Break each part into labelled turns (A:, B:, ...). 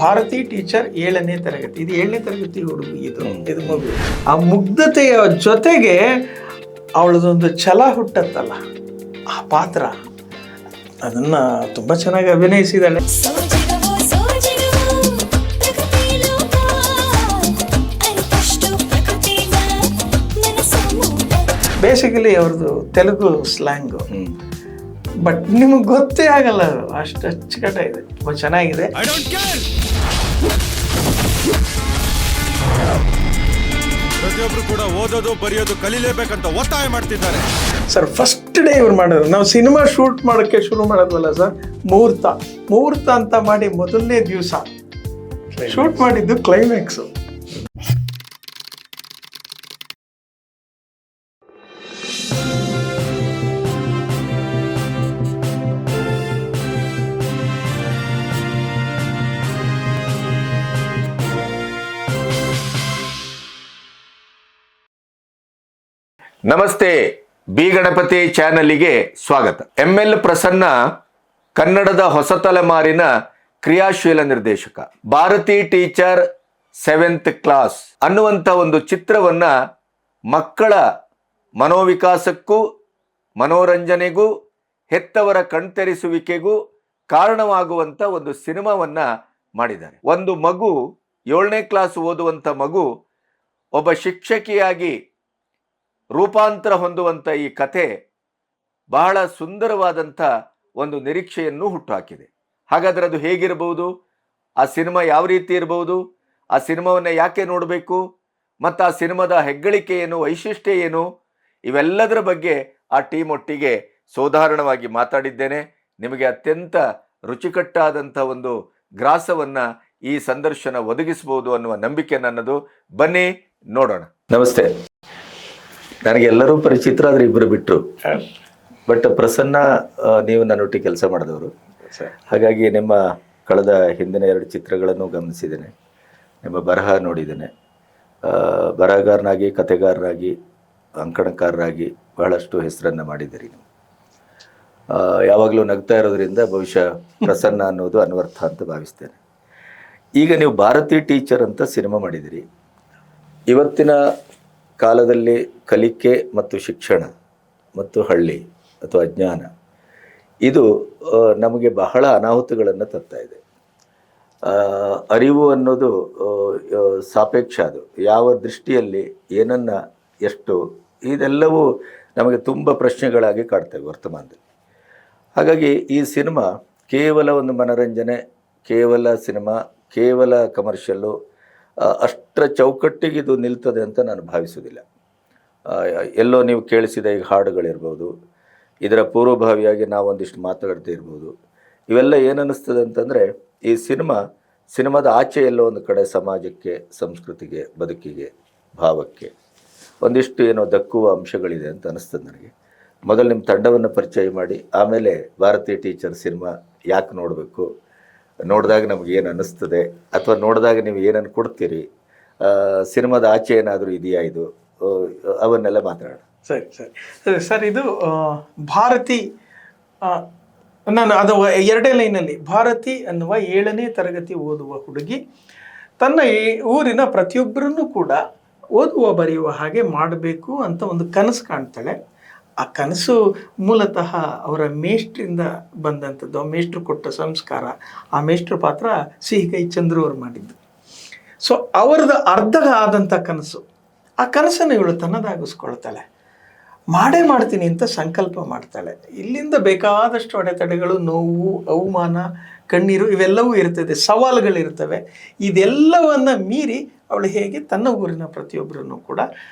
A: Bharati teacher 7ನೇ ತರಗತಿ. ಇದು 7ನೇ ತರಗತಿ ಹುಡುಗಿ, ಇದು ಮಗು. ಆ ಮುಗ್ಧತೆಯ ಜೊತೆಗೆ ಅವಳದೊಂದು ಛಲ ಹುಟ್ಟತ್ತಲ್ಲ, ಆ ಪಾತ್ರ ಅದನ್ನ ತುಂಬಾ ಚೆನ್ನಾಗಿ ಅಭಿನಯಿಸಿದಾಳೆ. ಬೇಸಿಕಲಿ ಅವ್ರದ್ದು ತೆಲುಗು ಸ್ಲ್ಯಾಂಗು, ಬಟ್ ನಿಮಗೆ ಗೊತ್ತೇ ಆಗಲ್ಲ, ಅಷ್ಟು ಅಚ್ಚುಕಟ್ಟ ಇದೆ, ತುಂಬ ಚೆನ್ನಾಗಿದೆ.
B: ಪ್ರತಿಯೊಬ್ರು ಕೂಡ ಓದೋದು ಬರೆಯೋದು ಕಲಿಲೇಬೇಕಂತ ಒತ್ತಾಯ ಮಾಡ್ತಿದ್ದಾರೆ
A: ಸರ್. ಫಸ್ಟ್ ಡೇ ಇವ್ರು ಮಾಡಿದ್ರು, ನಾವು ಸಿನಿಮಾ ಶೂಟ್ ಮಾಡೋಕ್ಕೆ ಶುರು ಮಾಡೋದ್ವಲ್ಲ ಸರ್, ಮುಹೂರ್ತ ಅಂತ ಮಾಡಿ ಮೊದಲನೇ ದಿವಸ ಶೂಟ್ ಮಾಡಿದ್ದು ಕ್ಲೈಮ್ಯಾಕ್ಸು.
C: ನಮಸ್ತೆ, ಬಿ ಗಣಪತಿ ಚಾನಲಿಗೆ ಸ್ವಾಗತ. ML ಪ್ರಸನ್ನ ಕನ್ನಡದ ಹೊಸ ತಲೆಮಾರಿನ ಕ್ರಿಯಾಶೀಲ ನಿರ್ದೇಶಕ. ಭಾರತಿ ಟೀಚರ್ 7th ಕ್ಲಾಸ್ ಅನ್ನುವಂಥ ಒಂದು ಚಿತ್ರವನ್ನ ಮಕ್ಕಳ ಮನೋವಿಕಾಸಕ್ಕೂ ಮನೋರಂಜನೆಗೂ ಹೆತ್ತವರ ಕಣ್ತೆರೆಸುವಿಕೆಗೂ ಕಾರಣವಾಗುವಂಥ ಒಂದು ಸಿನಿಮಾವನ್ನ ಮಾಡಿದ್ದಾರೆ. ಒಂದು ಮಗು 7ನೇ ಕ್ಲಾಸ್ ಓದುವಂಥ ಮಗು ಒಬ್ಬ ಶಿಕ್ಷಕಿಯಾಗಿ ರೂಪಾಂತರ ಹೊಂದುವಂಥ ಈ ಕಥೆ ಬಹಳ ಸುಂದರವಾದಂಥ ಒಂದು ನಿರೀಕ್ಷೆಯನ್ನು ಹುಟ್ಟುಹಾಕಿದೆ. ಹಾಗಾದರೆ ಅದು ಹೇಗಿರಬಹುದು, ಆ ಸಿನಿಮಾ ಯಾವ ರೀತಿ ಇರಬಹುದು, ಆ ಸಿನಿಮಾವನ್ನು ಯಾಕೆ ನೋಡಬೇಕು, ಮತ್ತು ಆ ಸಿನಿಮಾದ ಹೆಗ್ಗಳಿಕೆ ಏನು, ವೈಶಿಷ್ಟ್ಯ ಏನು, ಇವೆಲ್ಲದರ ಬಗ್ಗೆ ಆ ಟೀಮ್ ಒಟ್ಟಿಗೆ ಸೋದಾಹರಣವಾಗಿ ಮಾತಾಡಿದ್ದೇನೆ. ನಿಮಗೆ ಅತ್ಯಂತ ರುಚಿಕಟ್ಟಾದಂಥ ಒಂದು ಗ್ರಾಸವನ್ನು ಈ ಸಂದರ್ಶನ ಒದಗಿಸಬಹುದು ಅನ್ನುವ ನಂಬಿಕೆ ನನ್ನದು. ಬನ್ನಿ ನೋಡೋಣ. ನಮಸ್ತೆ. ನನಗೆ ಎಲ್ಲರೂ ಪರಿಚಿತರಾದ್ರೆ ಇಬ್ಬರು ಬಿಟ್ಟರು, ಬಟ್ ಪ್ರಸನ್ನ ನೀವು ನನ್ನೊಟ್ಟಿಗೆ ಕೆಲಸ ಮಾಡಿದವರು, ಹಾಗಾಗಿ ನಿಮ್ಮ ಕಳೆದ ಹಿಂದಿನ 2 ಚಿತ್ರಗಳನ್ನು ಗಮನಿಸಿದ್ದೇನೆ, ನಿಮ್ಮ ಬರಹ ನೋಡಿದ್ದೇನೆ. ಬರಹಗಾರನಾಗಿ, ಕಥೆಗಾರರಾಗಿ, ಅಂಕಣಕಾರರಾಗಿ ಬಹಳಷ್ಟು ಹೆಸರನ್ನು ಮಾಡಿದ್ದೀರಿ ನೀವು. ಯಾವಾಗಲೂ ನಗ್ತಾ ಇರೋದ್ರಿಂದ ಬಹುಶಃ ಪ್ರಸನ್ನ ಅನ್ನೋದು ಅನ್ವರ್ಥ ಅಂತ ಭಾವಿಸ್ತೇನೆ. ಈಗ ನೀವು ಭಾರತಿ ಟೀಚರ್ ಅಂತ ಸಿನಿಮಾ ಮಾಡಿದಿರಿ. ಇವತ್ತಿನ ಕಾಲದಲ್ಲಿ ಕಲಿಕೆ ಮತ್ತು ಶಿಕ್ಷಣ ಮತ್ತು ಹಳ್ಳಿ ಅಥವಾ ಅಜ್ಞಾನ ಇದು ನಮಗೆ ಬಹಳ ಅನಾಹುತಗಳನ್ನು ತರ್ತಾ ಇದೆ. ಅರಿವು ಅನ್ನೋದು ಸಾಪೇಕ್ಷ, ಅದು ಯಾವ ದೃಷ್ಟಿಯಲ್ಲಿ ಏನನ್ನು ಎಷ್ಟು, ಇದೆಲ್ಲವೂ ನಮಗೆ ತುಂಬ ಪ್ರಶ್ನೆಗಳಾಗಿ ಕಾಡ್ತವೆ ವರ್ತಮಾನದಲ್ಲಿ. ಹಾಗಾಗಿ ಈ ಸಿನಿಮಾ ಕೇವಲ ಒಂದು ಮನರಂಜನೆ, ಕೇವಲ ಸಿನಿಮಾ, ಕೇವಲ ಕಮರ್ಷಿಯಲ್ಲು, ಅಷ್ಟರ ಚೌಕಟ್ಟಿಗೆ ಇದು ನಿಲ್ತದೆ ಅಂತ ನಾನು ಭಾವಿಸೋದಿಲ್ಲ. ಎಲ್ಲೋ ನೀವು ಕೇಳಿಸಿದ ಈಗ ಹಾಡುಗಳಿರ್ಬೋದು, ಇದರ ಪೂರ್ವಭಾವಿಯಾಗಿ ನಾವು ಒಂದಿಷ್ಟು ಮಾತಾಡ್ತಾ ಇರ್ಬೋದು. ಇವೆಲ್ಲ ಏನನ್ನಿಸ್ತದೆ ಅಂತಂದರೆ, ಈ ಸಿನಿಮಾದ ಆಚೆ ಎಲ್ಲೋ ಒಂದು ಕಡೆ ಸಮಾಜಕ್ಕೆ, ಸಂಸ್ಕೃತಿಗೆ, ಬದುಕಿಗೆ, ಭಾವಕ್ಕೆ ಒಂದಿಷ್ಟು ಏನೋ ದಕ್ಕುವ ಅಂಶಗಳಿದೆ ಅಂತ ಅನ್ನಿಸ್ತದೆ ನನಗೆ. ಮೊದಲು ನಿಮ್ಮ ತಂಡವನ್ನು ಪರಿಚಯ ಮಾಡಿ, ಆಮೇಲೆ ಭಾರತಿ ಟೀಚರ್ ಸಿನಿಮಾ ಯಾಕೆ ನೋಡಬೇಕು, ನೋಡಿದಾಗ ನಮ್ಗೆ ಏನು ಅನ್ನಿಸ್ತದೆ, ಅಥವಾ ನೋಡಿದಾಗ ನೀವು ಏನನ್ನು ಕೊಡ್ತೀರಿ, ಸಿನಿಮಾದ ಆಚೆ ಏನಾದರೂ ಇದೆಯಾ, ಇದು ಅವನ್ನೆಲ್ಲ ಮಾತಾಡೋಣ.
A: ಸರ್ ಇದು ಭಾರತಿ, ನಾನು ಅದು 2 ಲೈನಲ್ಲಿ, ಭಾರತಿ ಅನ್ನುವ 7ನೇ ತರಗತಿ ಓದುವ ಹುಡುಗಿ ತನ್ನ ಈ ಊರಿನ ಪ್ರತಿಯೊಬ್ಬರನ್ನು ಕೂಡ ಓದುವ ಬರೆಯುವ ಹಾಗೆ ಮಾಡಬೇಕು ಅಂತ ಒಂದು ಕನಸು ಕಾಣ್ತಾಳೆ. ಆ ಕನಸು ಮೂಲತಃ ಅವರ ಮೇಷ್ಟ್ರಿಂದ ಬಂದಂಥದ್ದು, ಆ ಮೇಷ್ಟ್ರು ಕೊಟ್ಟ ಸಂಸ್ಕಾರ. ಆ ಮೇಷ್ಟ್ರ ಪಾತ್ರ ಸಿಹಿಕೈ ಚಂದ್ರು ಅವರು ಮಾಡಿದ್ದು. ಸೊ ಅವರದ್ದು ಅರ್ಧ ಆದಂಥ ಕನಸು, ಆ ಕನಸನ್ನು ಇವಳು ತನ್ನದಾಗಿಸ್ಕೊಳ್ತಾಳೆ. ಮಾಡ್ತೀನಿ ಅಂತ ಸಂಕಲ್ಪ ಮಾಡ್ತಾಳೆ. ಇಲ್ಲಿಂದ ಬೇಕಾದಷ್ಟು ಅಡೆತಡೆಗಳು, ನೋವು, ಅವಮಾನ, ಕಣ್ಣೀರು ಇವೆಲ್ಲವೂ ಇರ್ತದೆ, ಸವಾಲುಗಳಿರ್ತವೆ. ಇದೆಲ್ಲವನ್ನು ಮೀರಿ ಅವಳು ಹೇಗೆ ತನ್ನ ಊರಿನ ಪ್ರತಿಯೊಬ್ಬರನ್ನು ಕೂಡ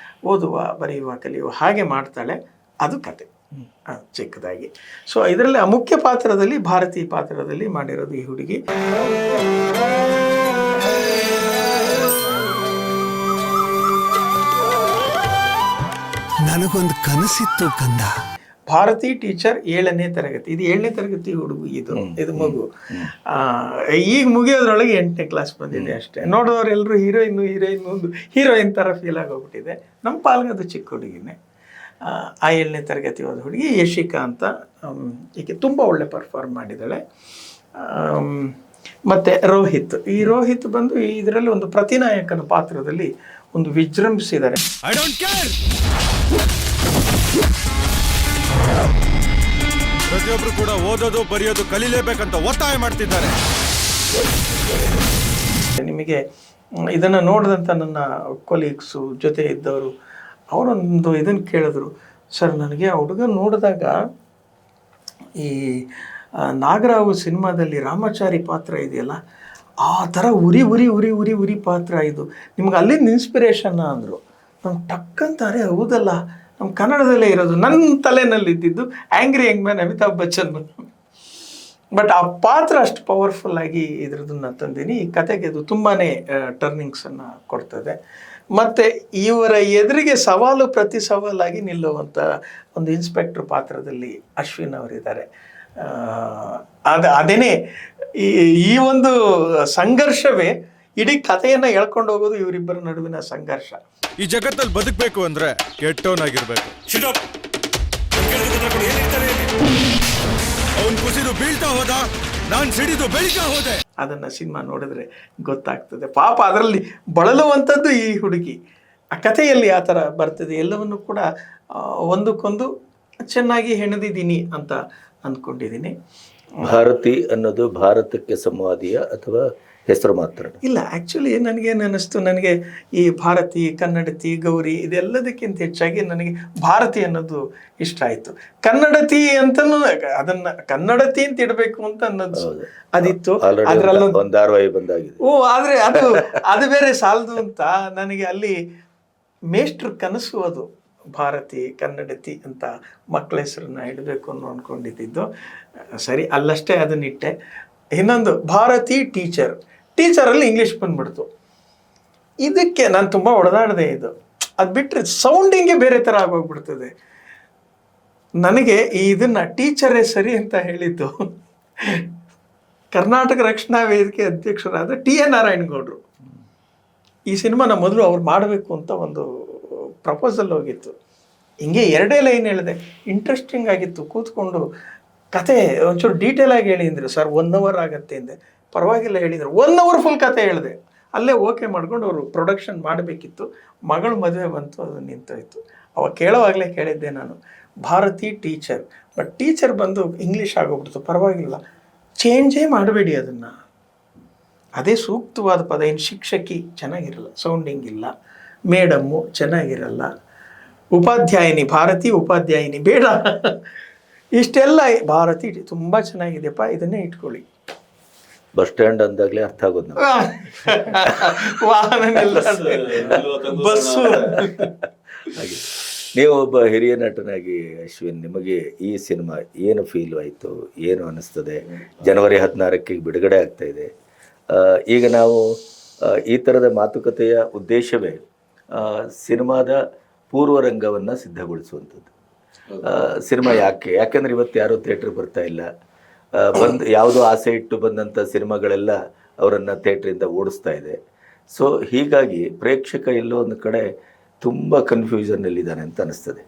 A: ಓದುವ, ಬರೆಯುವ, ಕಲಿಯುವ ಹಾಗೆ ಮಾಡ್ತಾಳೆ. ಅದು ಕತೆ ಚಿಕ್ಕದಾಗಿ. ಸೊ ಇದರಲ್ಲಿ ಆ ಮುಖ್ಯ ಪಾತ್ರದಲ್ಲಿ, ಭಾರತಿ ಪಾತ್ರದಲ್ಲಿ ಮಾಡಿರೋದು ಈ ಹುಡುಗಿ.
D: ನನಗೊಂದು ಕನಸಿತ್ತು ಕಂದ.
A: ಭಾರತಿ ಟೀಚರ್ 7ನೇ ತರಗತಿ. ಇದು 7ನೇ ತರಗತಿ ಹುಡುಗಿ, ಇದು ಮಗು. ಈಗ ಮುಗಿಯೋದ್ರೊಳಗೆ 8ನೇ ಕ್ಲಾಸ್ ಬಂದಿದೆ ಅಷ್ಟೇ. ನೋಡೋರೆಲ್ಲರೂ ಹೀರೋಯಿನ್ ಥರ ಫೀಲ್ ಆಗೋಗ್ಬಿಟ್ಟಿದೆ. ನಮ್ಮ ಪಾಲ್ಗೆ ಅದು ಚಿಕ್ಕ ಹುಡುಗಿನೇ. ಆ 7ನೇ ತರಗತಿ ಹೋದ ಹುಡುಗಿ ಯಶಿಕಾ ಅಂತ. ಈಕೆ ತುಂಬ ಒಳ್ಳೆ ಪರ್ಫಾರ್ಮ್ ಮಾಡಿದ್ದಾಳೆ. ಮತ್ತು ರೋಹಿತ್, ಈ ರೋಹಿತ್ ಬಂದು ಇದರಲ್ಲಿ ಒಂದು ಪ್ರತಿನಾಯಕನ ಪಾತ್ರದಲ್ಲಿ ಒಂದು ವಿಜೃಂಭಿಸಿದ್ದಾರೆ.
B: I don't care. ಪ್ರತಿಯೊಬ್ರು ಕೂಡ ಓದೋದು ಬರೆಯೋದು ಕಲಿಲೇಬೇಕಂತ ಒತ್ತಾಯ ಮಾಡ್ತಿದ್ದಾರೆ.
A: ನಿಮಗೆ ಇದನ್ನು ನೋಡಿದಂಥ ನನ್ನ ಕೊಲೀಗ್ಸು ಜೊತೆ ಇದ್ದವರು ಅವರೊಂದು ಇದನ್ನು ಕೇಳಿದ್ರು, ಸರ್ ನನಗೆ ಆ ಹುಡುಗ ನೋಡಿದಾಗ ಈ ನಾಗರಾವು ಸಿನಿಮಾದಲ್ಲಿ ರಾಮಾಚಾರಿ ಪಾತ್ರ ಇದೆಯಲ್ಲ ಆ ಥರ ಉರಿ ಪಾತ್ರ ಇದು, ನಿಮ್ಗೆ ಅಲ್ಲಿಂದ ಇನ್ಸ್ಪಿರೇಷನ್ನ ಅಂದರು. ನಮ್ಮ ಟಕ್ಕಂತಾರೆ, ಹೌದಲ್ಲ ನಮ್ಮ ಕನ್ನಡದಲ್ಲೇ ಇರೋದು. ನನ್ನ ತಲೆನಲ್ಲಿ ಇದ್ದಿದ್ದು angry Young man Amitabh Bachchan. But ಆ ಪಾತ್ರ ಅಷ್ಟು ಪವರ್ಫುಲ್ಲಾಗಿ ಇದ್ರದನ್ನು ತಂದೀನಿ. ಈ ಕತೆಗೆ ಅದು ತುಂಬಾ ಟರ್ನಿಂಗ್ಸನ್ನು ಕೊಡ್ತದೆ. ಮತ್ತು ಇವರ ಎದುರಿಗೆ ಪ್ರತಿ ಸವಾಲಾಗಿ ನಿಲ್ಲುವಂಥ ಒಂದು ಇನ್ಸ್ಪೆಕ್ಟರ್ ಪಾತ್ರದಲ್ಲಿ ಅಶ್ವಿನ್ ಅವರಿದ್ದಾರೆ. ಅದೇನೇ ಈ ಒಂದು ಸಂಘರ್ಷವೇ ಇಡೀ ಕಥೆಯನ್ನು ಎಳ್ಕೊಂಡು ಹೋಗೋದು ಇವರಿಬ್ಬರ ನಡುವಿನ ಸಂಘರ್ಷ.
B: ಈ ಜಗತ್ತಲ್ಲಿ ಬದುಕಬೇಕು ಅಂದ್ರೆ ಕೆಟ್ಟವನಾಗಿರ್ಬೇಕು. ಅವನ್ ಕುಸಿದು ಬೀಳ್ತಾ ಹೋದ, ನಾನ್ ಸಿಡಿದು ಬೆಳಿತಾ ಹೋದೆ.
A: ಅದನ್ನು ಸಿನಿಮಾ ನೋಡಿದ್ರೆ ಗೊತ್ತಾಗ್ತದೆ. ಪಾಪ ಅದರಲ್ಲಿ ಬಳಲುವಂಥದ್ದು ಈ ಹುಡುಗಿ. ಆ ಕಥೆಯಲ್ಲಿ ಆ ಥರ ಬರ್ತದೆ. ಎಲ್ಲವನ್ನು ಕೂಡ ಒಂದಕ್ಕೊಂದು ಚೆನ್ನಾಗಿ ಹೆಣೆದಿದ್ದೀನಿ ಅಂತ ಅಂದ್ಕೊಂಡಿದ್ದೀನಿ.
C: ಭಾರತಿ ಅನ್ನೋದು ಭಾರತಕ್ಕೆ ಸಂವಾದಿಯ ಅಥವಾ ಹೆಸರು ಮಾತ್ರ? ಇಲ್ಲ,
A: ಆ್ಯಕ್ಚುಲಿ ನನಗೇನು ಅನ್ನಿಸ್ತು, ನನಗೆ ಈ ಭಾರತಿ, ಕನ್ನಡತಿ, ಗೌರಿ ಇದೆಲ್ಲದಕ್ಕಿಂತ ಹೆಚ್ಚಾಗಿ ನನಗೆ ಭಾರತಿ ಅನ್ನೋದು ಇಷ್ಟ ಆಯಿತು. ಕನ್ನಡತಿ ಅಂತಲೂ ಅದನ್ನು ಕನ್ನಡತಿ ಅಂತ ಇಡಬೇಕು ಅಂತ ಅನ್ನೋದು ಅದಿತ್ತು.
C: ಅದರಲ್ಲೊಂದು ಧಾರಾವಾಹಿ ಬಂದಾಗಿದೆ.
A: ಆದರೆ ಅದು ಬೇರೆ ಸಾಲದು ಅಂತ ನನಗೆ ಅಲ್ಲಿ ಮೇಷ್ಟ್ರ ಕನಸು ಅದು. ಭಾರತಿ, ಕನ್ನಡತಿ ಅಂತ ಮಕ್ಕಳ ಹೆಸರನ್ನ ಇಡಬೇಕು ಅನ್ನೋ ಅಂದ್ಕೊಂಡಿದ್ದು. ಸರಿ, ಅಲ್ಲಷ್ಟೇ ಅದನ್ನಿಟ್ಟೆ. ಇನ್ನೊಂದು ಭಾರತಿ ಟೀಚರಲ್ಲಿ ಇಂಗ್ಲೀಷ್ ಬಂದ್ಬಿಡ್ತು. ಇದಕ್ಕೆ ನಾನು ತುಂಬ ಹೊಡೆದಾಡಿದೆ. ಅದು ಬಿಟ್ಟರೆ ಸೌಂಡಿಂಗೇ ಬೇರೆ ಥರ ಆಗೋಗ್ಬಿಡ್ತದೆ. ನನಗೆ ಇದನ್ನು ಟೀಚರೇ ಸರಿ ಅಂತ ಹೇಳಿದ್ದು ಕರ್ನಾಟಕ ರಕ್ಷಣಾ ವೇದಿಕೆ ಅಧ್ಯಕ್ಷರಾದ TN ನಾರಾಯಣಗೌಡರು. ಈ ಸಿನಿಮಾನ ಮೊದಲು ಅವ್ರು ಮಾಡಬೇಕು ಅಂತ ಒಂದು ಪ್ರಪೋಸಲ್ ಹೋಗಿತ್ತು. ಹಿಂಗೆ 2 ಲೈನ್ ಹೇಳಿದೆ, ಇಂಟ್ರೆಸ್ಟಿಂಗ್ ಆಗಿತ್ತು. ಕೂತ್ಕೊಂಡು ಕತೆ ಒಂಚೂರು ಡೀಟೇಲಾಗಿ ಹೇಳಿ ಅಂದರು. ಸರ್ 1 ಅವರ್ ಆಗುತ್ತೆ ಅಂದೆ. ಪರವಾಗಿಲ್ಲ ಹೇಳಿದರು. 1 ಅವರ್ ಫುಲ್ ಕತೆ ಹೇಳಿದೆ. ಅಲ್ಲೇ ಓಕೆ ಮಾಡ್ಕೊಂಡು ಅವರು ಪ್ರೊಡಕ್ಷನ್ ಮಾಡಬೇಕಿತ್ತು. ಮಗಳು ಮದುವೆ ಬಂತು, ಅದು ನಿಂತೋಯ್ತು. ಅವಾಗ ಕೇಳೋವಾಗಲೇ ಕೇಳಿದ್ದೆ ನಾನು, ಭಾರತಿ ಬಟ್ ಟೀಚರ್ ಬಂದು ಇಂಗ್ಲೀಷ್ ಆಗೋಗ್ಬಿಡ್ತು. ಪರವಾಗಿಲ್ಲ, ಚೇಂಜೇ ಮಾಡಬೇಡಿ ಅದನ್ನು, ಅದೇ ಸೂಕ್ತವಾದ ಪದ. ಏನು ಶಿಕ್ಷಕಿ ಚೆನ್ನಾಗಿರಲ್ಲ, ಸೌಂಡಿಂಗ್ ಇಲ್ಲ. ಮೇಡಮ್ಮು ಚೆನ್ನಾಗಿರಲ್ಲ. ಉಪಾಧ್ಯಾಯಿನಿ, ಭಾರತಿ ಉಪಾಧ್ಯಾಯಿನಿ ಬೇಡ. ಇಷ್ಟೆಲ್ಲ ಭಾರತಿ ತುಂಬ ಚೆನ್ನಾಗಿದೆಪ್ಪ, ಇದನ್ನೇ ಇಟ್ಕೊಳ್ಳಿ.
C: ಬಸ್ ಸ್ಟ್ಯಾಂಡ್ ಅಂದಾಗಲೇ ಅರ್ಥ ಆಗೋದು.
A: ವಾಹನ ಬಸ್ಸು.
C: ಹಾಗೆ ನೀವು ಒಬ್ಬ ಹಿರಿಯ ನಟನಾಗಿ ಅಶ್ವಿನ್, ನಿಮಗೆ ಈ ಸಿನಿಮಾ ಏನು ಫೀಲ್ ಆಯಿತು, ಏನು ಅನ್ನಿಸ್ತದೆ? ಜನವರಿ 16ಕ್ಕೆ ಬಿಡುಗಡೆ ಆಗ್ತಾ ಇದೆ. ಈಗ ನಾವು ಈ ಥರದ ಮಾತುಕತೆಯ ಉದ್ದೇಶವೇ ಸಿನಿಮಾದ ಪೂರ್ವರಂಗವನ್ನು ಸಿದ್ಧಗೊಳಿಸುವಂಥದ್ದು. ಸಿನಿಮಾ ಯಾಕೆಂದರೆ ಇವತ್ತು ಯಾರೂ ಥಿಯೇಟ್ರ್ ಬರ್ತಾ ಇಲ್ಲ. ಯಾವುದೋ ಆಸೆ ಇಟ್ಟು ಬಂದಂಥ ಸಿನಿಮಾಗಳೆಲ್ಲ ಅವರನ್ನು ಥಿಯೇಟ್ರಿಂದ ಓಡಿಸ್ತಾ ಇದೆ. ಸೊ ಹೀಗಾಗಿ ಪ್ರೇಕ್ಷಕ ಎಲ್ಲೋ ಒಂದು ಕಡೆ ತುಂಬ ಕನ್ಫ್ಯೂಷನ್ನಲ್ಲಿದ್ದಾನೆ ಅಂತ ಅನಿಸ್ತದೆ.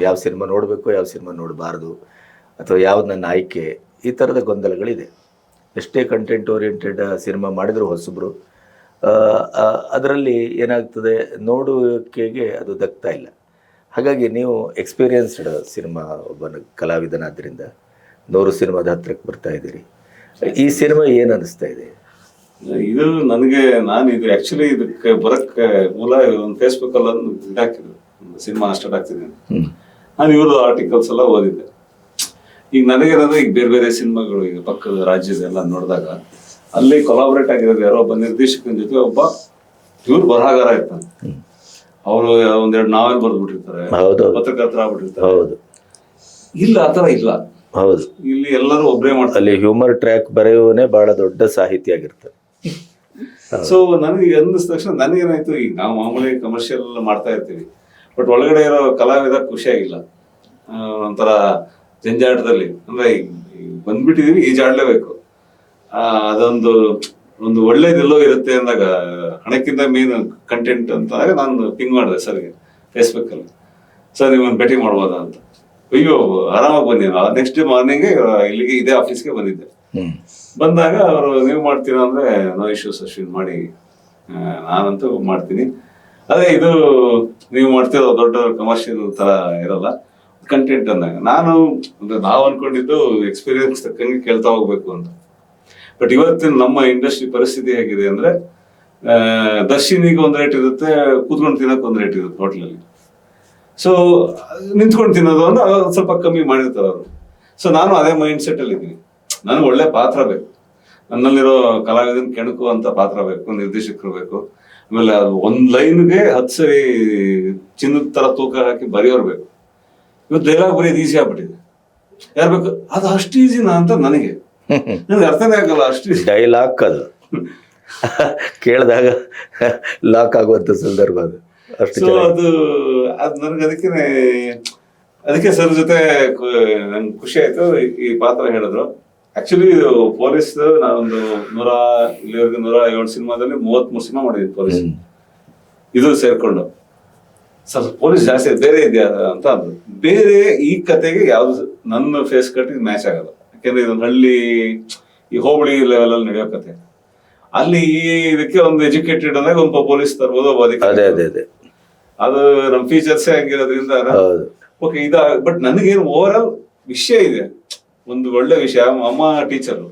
C: ಯಾವ ಸಿನಿಮಾ ನೋಡಬೇಕು, ಯಾವ ಸಿನಿಮಾ ನೋಡಬಾರ್ದು, ಅಥವಾ ಯಾವ್ದು ನನ್ನ ಆಯ್ಕೆ, ಈ ಥರದ ಗೊಂದಲಗಳಿದೆ. ಎಷ್ಟೇ ಕಂಟೆಂಟ್ ಓರಿಯೆಂಟೆಡ್ ಸಿನಿಮಾ ಮಾಡಿದರೂ ಹೊಸಬ್ರು, ಅದರಲ್ಲಿ ಏನಾಗ್ತದೆ, ನೋಡುವಿಕೆಗೆ ಅದು ದಕ್ತಾ ಇಲ್ಲ. ಹಾಗಾಗಿ ನೀವು ಎಕ್ಸ್ಪೀರಿಯನ್ಸ್ಡ್ ಸಿನಿಮಾ ಒಬ್ಬ ಕಲಾವಿದನಾದ್ದರಿಂದ 100 ಸಿನಿಮಾದ ಹತ್ರಕ್ಕೆ ಬರ್ತಾ ಇದ್ದೀರಿ. ಈ ಸಿನಿಮಾ ಏನು ಅನ್ನಿಸ್ತಾ ಇದೆ?
D: ಇದು ನನಗೆ, ನಾನು ಇದು ಆ್ಯಕ್ಚುಲಿ ಇದಕ್ಕೆ ಬರೋಕ್ಕೆ ಮೂಲ ಒಂದು ಫೇಸ್ಬುಕ್ಕಲ್ಲಿ ಒಂದು ಇದಾಕಿದ್ರು, ಸಿನಿಮಾ ಸ್ಟಾರ್ಟ್ ಆಗ್ತಿದ್ದೀನಿ. ನಾನು ಇವ್ರದ್ದು ಆರ್ಟಿಕಲ್ಸ್ ಎಲ್ಲ ಓದಿದ್ದೆ. ಈಗ ನನಗೇನಂದ್ರೆ, ಈಗ ಬೇರೆ ಬೇರೆ ಸಿನಿಮಾಗಳು ಈಗ ಪಕ್ಕದ ರಾಜ್ಯದೆಲ್ಲ ನೋಡಿದಾಗ ಅಲ್ಲಿ ಕೊಲಾಬರೇಟ್ ಆಗಿರೋದು ಯಾರೋ ಒಬ್ಬ ನಿರ್ದೇಶಕನ ಜೊತೆ ಒಬ್ಬ ಇವ್ರು ಬರಹಗಾರ ಇರ್ತಾನೆ. ಅವರು 1-2 ನಾವೆಲ್ ಬರೆದ್ಬಿಟ್ಟಿರ್ತಾರೆ, ಪತ್ರಕರ್ತರ ಆಗ್ಬಿಟ್ಟಿರ್ತಾರೆ. ಇಲ್ಲ, ಆತರ ಇಲ್ಲ.
C: ಹೌದು,
D: ಇಲ್ಲಿ ಎಲ್ಲರೂ ಒಬ್ಬರೇ ಮಾಡ್ತಾರೆ.
C: ಅಲ್ಲಿ ಹ್ಯೂಮರ್ ಟ್ರ್ಯಾಕ್ ಬರೆಯುವನೇ ಬಹಳ ದೊಡ್ಡ ಸಾಹಿತ್ಯ ಆಗಿರ್ತದೆ.
D: ಸೊ ನನಗೆ ಅನ್ನಿಸ್ದ ತಕ್ಷಣ ನನಗೇನಾಯ್ತು, ಈಗ ನಾವು ಮಾಮೂಲಿ ಕಮರ್ಷಿಯಲ್ ಮಾಡ್ತಾ ಇರ್ತೀವಿ, ಬಟ್ ಒಳಗಡೆ ಇರೋ ಕಲಾವಿದ ಖುಷಿಯಾಗಿಲ್ಲ. ಒಂಥರ ಜಂಜಾಟದಲ್ಲಿ, ಅಂದ್ರೆ ಬಂದ್ಬಿಟ್ಟಿದೀವಿ, ಈಜಾಡ್ಲೇಬೇಕು. ಒಂದು ಒಳ್ಳೇದೆಲ್ಲೋ ಇರುತ್ತೆ ಅಂದಾಗ, ಹಣಕ್ಕಿಂತ ಮೇನ್ ಕಂಟೆಂಟ್ ಅಂತಾಗ ನಾನು ಪಿಂಗ್ ಮಾಡಿದೆ ಸರ್ಗೆ ಫೇಸ್ಬುಕ್ಕಲ್ಲಿ, ಸರ್ ನಿಮ್ಮನ್ನು ಭೇಟಿ ಮಾಡ್ಬೋದಾ ಅಂತ. ಅಯ್ಯೋ ಆರಾಮಾಗಿ ಬಂದಿ. ನೆಕ್ಸ್ಟ್ ಡೇ ಮಾರ್ನಿಂಗ್ ಇಲ್ಲಿಗೆ ಇದೇ ಆಫೀಸ್ಗೆ ಬಂದಿದ್ದೆ. ಬಂದಾಗ ಅವರು ನೀವು ಮಾಡ್ತೀರಾ ಅಂದ್ರೆ ನೋ ಇಶ್ಯೂಸ್ ಅಶ್ವಿನ್ ಮಾಡಿ, ನಾನಂತೂ ಮಾಡ್ತೀನಿ. ಅದೇ ಇದು ನೀವು ಮಾಡ್ತಿರೋ ದೊಡ್ಡ ಕಮರ್ಷಿಯಲ್ ತರ ಇರಲ್ಲ, ಕಂಟೆಂಟ್ ಅಂದಾಗ ನಾನು ಅಂದ್ರೆ ನಾವು ಅನ್ಕೊಂಡಿದ್ದು ಎಕ್ಸ್ಪೀರಿಯನ್ಸ್ ತಕ್ಕಂಗೆ ಕೇಳ್ತಾ ಹೋಗ್ಬೇಕು ಅಂತ. ಬಟ್ ಇವತ್ತಿನ ನಮ್ಮ ಇಂಡಸ್ಟ್ರಿ ಪರಿಸ್ಥಿತಿ ಹೇಗಿದೆ ಅಂದ್ರೆ ದರ್ಶಿನಿಗೆ ಒಂದ್ ರೇಟ್ ಇರುತ್ತೆ, ಕೂತ್ಕೊಂಡು ತಿನ್ನಕ್ ಒಂದ್ ರೇಟ್ ಇರುತ್ತೆ ಹೋಟ್ಲಲ್ಲಿ. ಸೊ ನಿಂತ್ಕೊಂಡು ತಿನ್ನೋದು ಅಂದ್ರೆ ಸ್ವಲ್ಪ ಕಮ್ಮಿ ಮಾಡಿರ್ತಾರೆ ಅವರು. ಸೊ ನಾನು ಅದೇ ಮೈಂಡ್ ಸೆಟ್ ಅಲ್ಲಿ ಇದ್ದೀನಿ. ನನಗೆ ಒಳ್ಳೆ ಪಾತ್ರ ಬೇಕು, ನನ್ನಲ್ಲಿರೋ ಕಲಾವಿದನ್ ಕೆಣಕುವಂತ ಪಾತ್ರ ಬೇಕು, ನಿರ್ದೇಶಕರು ಬೇಕು. ಆಮೇಲೆ ಅದು ಒಂದ್ ಲೈನ್ಗೆ 10 ಸರಿ ಚಿನ್ನದ ತರ ತೂಕ ಹಾಕಿ ಬರೆಯೋರು ಬೇಕು. ಇವತ್ತು ಡೈಲಾಗ್ ಬರೆಯೋದು ಈಸಿ ಆಗ್ಬಿಟ್ಟಿದೆ. ಯಾರು ಬೇಕು ಅದು ಅಷ್ಟು ಈಸಿನಾ ಅಂತ ನನಗೆ ಅರ್ಥನೇ ಆಗಲ್ಲ. ಅಷ್ಟು
C: ಡೈಲಾಗ್ ಅದು ಕೇಳಿದಾಗ ಲಾಕ್ ಆಗುವಂತ ಸಂದರ್ಭ ಅದು.
D: ಸೊ ಅದು ನನಗೆ ಅದಕ್ಕೆ ಸರ್ ಜೊತೆ ನಂಗೆ ಖುಷಿ ಆಯ್ತು ಈ ಪಾತ್ರ ಹೇಳಿದ್ರು. ಆಕ್ಚುಲಿ ಇದು ಪೊಲೀಸ್ ನಾನೊಂದು 107 ಸಿನಿಮಾದಲ್ಲಿ 33 ಸಿನಿಮಾ ಮಾಡಿದ್ದೀನಿ ಪೊಲೀಸ್. ಇದು ಸೇರ್ಕೊಂಡು ಸ್ವಲ್ಪ ಪೊಲೀಸ್ ಜಾಸ್ತಿ ಬೇರೆ ಇದೆಯಾ ಅಂತ ಅಂದ್ರು. ಬೇರೆ ಈ ಕತೆಗೆ ಯಾವ್ದು ನನ್ನ ಫೇಸ್ ಕಟ್ ಮ್ಯಾಚ್ ಆಗಲ್ಲ. ಯಾಕೆಂದ್ರೆ ಇದೊಂದು ಹಳ್ಳಿ, ಈ ಹೋಬಳಿ ಲೆವೆಲ್ ಅಲ್ಲಿ ನಡೆಯೋ ಕತೆ. ಅಲ್ಲಿ ಇದಕ್ಕೆ ಒಂದು ಎಜುಕೇಟೆಡ್ ಅಂದಾಗ ಒಂದು ಪೊಲೀಸ್ ತರ್ಬೋದು. ಅದು ನಮ್ ಫೀಚರ್ಸೇ ಆಗಿರೋದ್ರಿಂದ ಓಕೆ ಇದ. ಬಟ್ ನನಗೇನು ಓವರ್ ಆಲ್ ವಿಷಯ ಇದೆ, ಒಂದು ಒಳ್ಳೆ ವಿಷಯ. ಅಮ್ಮ ಟೀಚರು,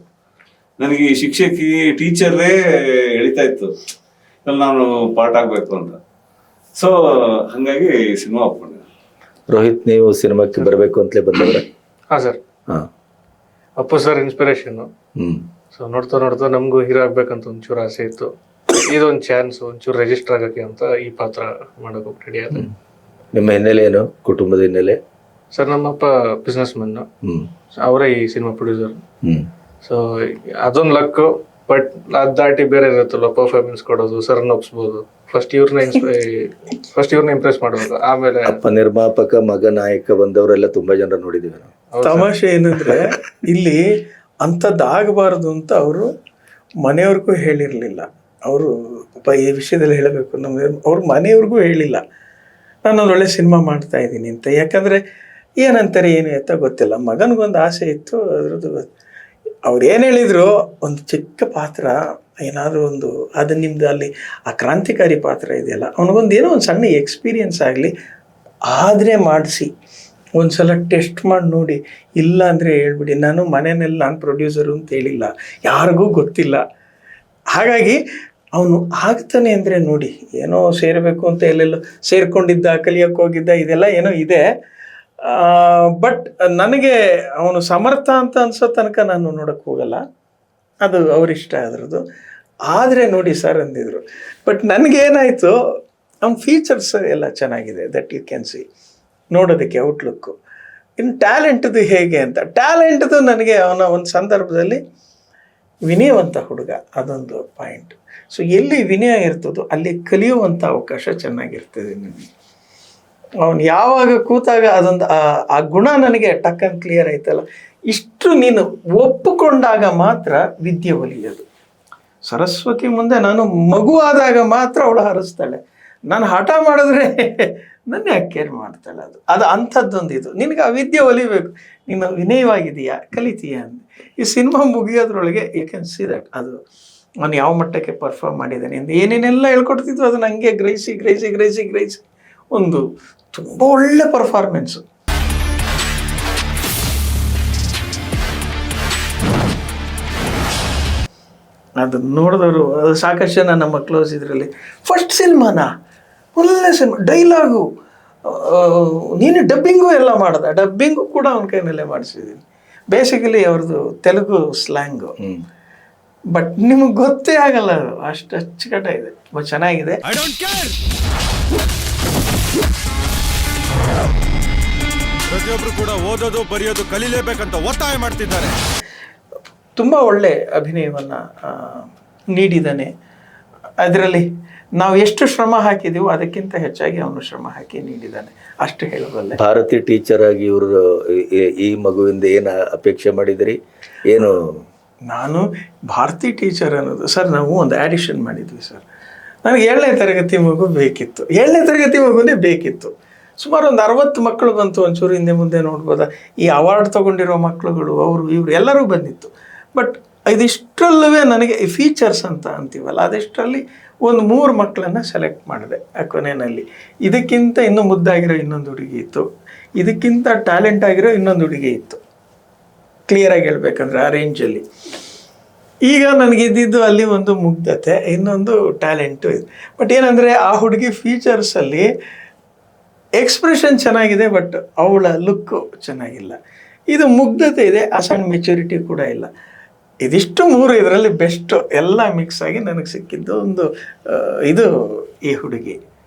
D: ನನಗೆ ಈ ಶಿಕ್ಷಕಿ ಟೀಚರೇ ಎಳಿತಾ ಇತ್ತು ನಾನು ಪಾರ್ಟ್ ಆಗ್ಬೇಕು ಅಂತ. ಸೊ ಹಂಗಾಗಿ ಸಿನಿಮಾ ಒಪ್ಕೊಂಡೆ.
C: ರೋಹಿತ್, ನೀವು ಸಿನಿಮಾಕ್ಕೆ ಬರಬೇಕು ಅಂತಲೇ ಬಂದವ್ರೆ?
E: ಹಾ sir. Appu sir inspiration. So ನೋಡ್ತಾ ನೋಡ್ತಾ ನಮಗೂ ಹೀರೋ ಆಗ್ಬೇಕಂತ ಒಂಚೂರು ಆಸೆ ಇತ್ತು. ಇದೊಂದು ಚಾನ್ಸ್ ಒಂಚೂರು ರಿಜಿಸ್ಟರ್ ಆಗಕ್ಕೆ ಅಂತ ಈ ಪಾತ್ರ ಮಾಡೋಕೆ ರೆಡಿ ಆದ.
C: ನಿಮ್ಮ ಹಿನ್ನೆಲೆ ಏನು, ಕುಟುಂಬದ ಹಿನ್ನೆಲೆ?
E: ಸರ್ ನಮ್ಮಪ್ಪ ಬಿಸ್ನೆಸ್ ಮನ್, ಅವರೇ ಈ ಸಿನಿಮಾ ಪ್ರೊಡ್ಯೂಸರ್. ಸೊ ಅದೊಂದು ಲಕ್. ಬಟ್ ಅದ್ ದಾಟಿ ಬೇರೆ ಇರುತ್ತಲ್ಲ, ಪರ್ಫಾರ್ಮೆನ್ಸ್ ಕೊಡೋದು, ಸರ್ನ ಒಪ್ಸ್ಬೋದು. ಫಸ್ಟ್ ಇವ್ರನ್ನ ಇಂಪ್ರೆಸ್ ಮಾಡೋದು, ಆಮೇಲೆ
C: ಅಪ್ಪ ನಿರ್ಮಾಪಕ, ಮಗ ನಾಯಕ ಬಂದವರೆಲ್ಲ ತುಂಬಾ ಜನ ನೋಡಿದೀವಿ ನಾವು.
A: ತಮಾಷೆ ಏನಂದ್ರೆ ಇಲ್ಲಿ ಅಂಥದ್ದಾಗಬಾರ್ದು ಅಂತ ಅವರು ಮನೆಯವ್ರಿಗೂ ಹೇಳಿರಲಿಲ್ಲ. ಅವರು ಈ ವಿಷಯದಲ್ಲಿ ಹೇಳಬೇಕು, ಅವ್ರ ಮನೆಯವ್ರಿಗೂ ಹೇಳಿಲ್ಲ ನಾನೊಂದು ಒಳ್ಳೆ ಸಿನಿಮಾ ಮಾಡ್ತಾ ಇದ್ದೀನಿ ಅಂತ. ಯಾಕಂದರೆ ಏನಂತಾರೆ ಏನು ಅಂತ ಗೊತ್ತಿಲ್ಲ. ಮಗನಿಗೊಂದು ಆಸೆ ಇತ್ತು, ಅದ್ರದ್ದು ಅವ್ರು ಏನು ಹೇಳಿದ್ರು, ಒಂದು ಚಿಕ್ಕ ಪಾತ್ರ ಏನಾದರೂ ಒಂದು ಅದು ನಿಮ್ಮದು ಅಲ್ಲಿ ಆ ಕ್ರಾಂತಿಕಾರಿ ಪಾತ್ರ ಇದೆಯಲ್ಲ, ಅವನಿಗೊಂದು ಏನೋ ಒಂದು ಸಣ್ಣ ಎಕ್ಸ್ಪೀರಿಯನ್ಸ್ ಆಗಲಿ, ಆದರೆ ಮಾಡಿಸಿ ಒಂದು ಸಲ ಟೆಸ್ಟ್ ಮಾಡಿ ನೋಡಿ. ಇಲ್ಲ ಅಂದರೆ ಹೇಳ್ಬಿಡಿ, ನಾನು ಮನೆಯಲ್ಲಿ ನಾನು ಪ್ರೊಡ್ಯೂಸರು ಅಂತ ಹೇಳಿಲ್ಲ, ಯಾರಿಗೂ ಗೊತ್ತಿಲ್ಲ. ಹಾಗಾಗಿ ಅವನು ಆಗ್ತಾನೆ ಅಂದರೆ ನೋಡಿ, ಏನೋ ಸೇರಬೇಕು ಅಂತ ಎಲ್ಲೆಲ್ಲೋ ಸೇರ್ಕೊಂಡಿದ್ದ, ಕಲಿಯೋಕ್ಕೆ ಹೋಗಿದ್ದ, ಇದೆಲ್ಲ ಏನೋ ಇದೆ. ಬಟ್ ನನಗೆ ಅವನು ಸಮರ್ಥ ಅಂತ ಅನ್ಸೋ ತನಕ ನಾನು ನೋಡೋಕ್ಕೆ ಹೋಗಲ್ಲ, ಅದು ಅವರಿಷ್ಟ ಅದರದ್ದು. ಆದರೆ ನೋಡಿ ಸರ್ ಅಂದಿದ್ರು. ಬಟ್ ನನಗೇನಾಯಿತು, ಅವ್ನ ಫೀಚರ್ಸ್ ಎಲ್ಲ ಚೆನ್ನಾಗಿದೆ, ದಟ್ ಯು ಕ್ಯಾನ್ ಸಿ, ನೋಡೋದಕ್ಕೆ ಔಟ್ಲುಕ್ಕು. ಇನ್ನು ಟ್ಯಾಲೆಂಟ್ದು ಹೇಗೆ ಅಂತ, ಟ್ಯಾಲೆಂಟ್ದು ನನಗೆ ಅವನ ಒಂದು ಸಂದರ್ಭದಲ್ಲಿ ವಿನಯವಂತ ಹುಡುಗ, ಅದೊಂದು ಪಾಯಿಂಟ್. ಸೊ ಎಲ್ಲಿ ವಿನಯ ಇರ್ತದೋ ಅಲ್ಲಿ ಕಲಿಯುವಂಥ ಅವಕಾಶ ಚೆನ್ನಾಗಿರ್ತದೆ ನಿಮಗೆ. ಅವನು ಯಾವಾಗ ಕೂತಾಗ ಅದೊಂದು ಆ ಗುಣ ನನಗೆ ಟಕ್ ಅಂತ ಕ್ಲಿಯರ್ ಆಯ್ತಲ್ಲ, ಇಷ್ಟು ನೀನು ಒಪ್ಪಿಕೊಂಡಾಗ ಮಾತ್ರ ವಿದ್ಯೆ ಒಲಿಯೋದು. ಸರಸ್ವತಿ ಮುಂದೆ ನಾನು ಮಗುವಾದಾಗ ಮಾತ್ರ ಅವಳು ಹರಿಸ್ತಾಳೆ, ನಾನು ಹಠ ಮಾಡಿದ್ರೆ ನನ್ನ ಕೇರ್ ಮಾಡ್ತಾಳೆ. ಅದು ಅಂಥದ್ದೊಂದು ಇದು. ನಿನಗೆ ಆ ವಿದ್ಯೆ ಒಲಿಬೇಕು, ನೀನು ವಿನಯವಾಗಿದೆಯಾ, ಕಲಿತೀಯಾ ಅಂತ. ಈ ಸಿನಿಮಾ ಮುಗಿಯೋದ್ರೊಳಗೆ ಯು ಕ್ಯಾನ್ ಸಿ ದಟ್ ಅದು ನಾನು ಯಾವ ಮಟ್ಟಕ್ಕೆ ಪರ್ಫಾರ್ಮ್ ಮಾಡಿದ್ದೇನೆ ಅಂತ. ಏನೇನೆಲ್ಲ ಹೇಳ್ಕೊಡ್ತಿದ್ರು ಅದನ್ನು ಹಂಗೆ ಗ್ರಹಿಸಿ ಒಂದು ತುಂಬ ಒಳ್ಳೆ ಪರ್ಫಾರ್ಮೆನ್ಸು. ಅದು ನೋಡಿದವರು, ಅದು ಸಾಕಷ್ಟು ಜನ ನಮ್ಮ ಕ್ಲೋಸ್ ಇದರಲ್ಲಿ ಫಸ್ಟ್ ಸಿನಿಮಾನ ಒಳ್ಳೆ ಸಿನಿಮಾ, ಡೈಲಾಗು, ನೀನು ಡಬ್ಬಿಂಗು ಎಲ್ಲ ಮಾಡ್ದೆ, ಡಬ್ಬಿಂಗು ಕೂಡ ಅವನ ಕೈನಲ್ಲೇ ಮಾಡಿಸಿದ್ದೀನಿ. ಬೇಸಿಕಲಿ ಅವ್ರದ್ದು ತೆಲುಗು ಸ್ಲ್ಯಾಂಗು, ಬಟ್ ನಿಮಗೆ ಗೊತ್ತೇ ಆಗಲ್ಲ, ಅದು ಅಷ್ಟು ಅಚ್ಚುಕಟ್ಟ ಇದೆ, ತುಂಬ ಚೆನ್ನಾಗಿದೆ.
B: ಪ್ರತಿಯೊಬ್ರು ಕೂಡ ಓದೋದು ಬರೆಯೋದು ಕಲಿಲೇಬೇಕಂತ ಒತ್ತಾಯ ಮಾಡ್ತಿದ್ದಾರೆ.
A: ತುಂಬ ಒಳ್ಳೆ ಅಭಿನಯವನ್ನು ನೀಡಿದ್ದಾನೆ. ಅದರಲ್ಲಿ ನಾವು ಎಷ್ಟು ಶ್ರಮ ಹಾಕಿದೀವೋ ಅದಕ್ಕಿಂತ ಹೆಚ್ಚಾಗಿ ಅವನು ಶ್ರಮ ಹಾಕಿ ನೀಡಿದ್ದಾನೆ, ಅಷ್ಟು ಹೇಳಬಲ್ಲೆ.
C: ಭಾರತಿ ಟೀಚರ್ ಆಗಿ ಇವರು ಈ ಮಗುವಿಂದ ಏನು ಅಪೇಕ್ಷೆ ಮಾಡಿದಿರಿ? ಏನು
A: ನಾನು ಭಾರತಿ ಟೀಚರ್ ಅನ್ನೋದು ಸರ್, ನಾವು ಒಂದು ಆಡಿಷನ್ ಮಾಡಿದ್ವಿ ಸರ್. ನನಗೆ 7ನೇ ತರಗತಿ ಮಗು ಬೇಕಿತ್ತು, 7ನೇ ತರಗತಿ ಮಗುನೇ ಬೇಕಿತ್ತು. ಸುಮಾರು ಒಂದು 60 ಮಕ್ಕಳು ಬಂತು, ಒಂಚೂರು ಹಿಂದೆ ಮುಂದೆ ನೋಡ್ಬೋದಾ. ಈ ಅವಾರ್ಡ್ ತೊಗೊಂಡಿರೋ ಮಕ್ಕಳುಗಳು, ಅವರು ಇವರು ಎಲ್ಲರೂ ಬಂದಿತ್ತು. ಬಟ್ ಇದಿಷ್ಟರಲ್ಲೂ ನನಗೆ ಫೀಚರ್ಸ್ ಅಂತ ಅಂತೀವಲ್ಲ, ಅದಷ್ಟರಲ್ಲಿ ಒಂದು 3 ಮಕ್ಕಳನ್ನು ಸೆಲೆಕ್ಟ್ ಮಾಡಿದೆ ಆ ಕೊನೆಯಲ್ಲಿ. ಇದಕ್ಕಿಂತ ಇನ್ನೂ ಮುದ್ದಾಗಿರೋ ಇನ್ನೊಂದು ಹುಡುಗಿ ಇತ್ತು, ಇದಕ್ಕಿಂತ ಟ್ಯಾಲೆಂಟ್ ಆಗಿರೋ ಇನ್ನೊಂದು ಹುಡುಗಿ ಇತ್ತು, ಕ್ಲಿಯರಾಗಿ ಹೇಳ್ಬೇಕಂದ್ರೆ ಆ ರೇಂಜಲ್ಲಿ. ಈಗ ನನಗಿದ್ದಿದ್ದು ಅಲ್ಲಿ ಒಂದು ಮುಗ್ಧತೆ, ಇನ್ನೊಂದು ಟ್ಯಾಲೆಂಟು ಇದೆ. ಬಟ್ ಏನಂದರೆ ಆ ಹುಡುಗಿ ಫೀಚರ್ಸಲ್ಲಿ ಎಕ್ಸ್ಪ್ರೆಷನ್ ಚೆನ್ನಾಗಿದೆ, ಬಟ್ ಅವಳ ಲುಕ್ಕು ಚೆನ್ನಾಗಿಲ್ಲ. ಇದು ಮುಗ್ಧತೆ ಇದೆ, ಅಸಣ್ಣ ಮೆಚುರಿಟಿ ಕೂಡ ಇಲ್ಲ. ಇದಿಷ್ಟು 3 ಇದರಲ್ಲಿ ಬೆಸ್ಟು ಎಲ್ಲ ಮಿಕ್ಸ್ ಆಗಿ ನನಗೆ ಸಿಕ್ಕಿದ್ದು ಒಂದು ಇದು ಈ ಹುಡುಗಿ.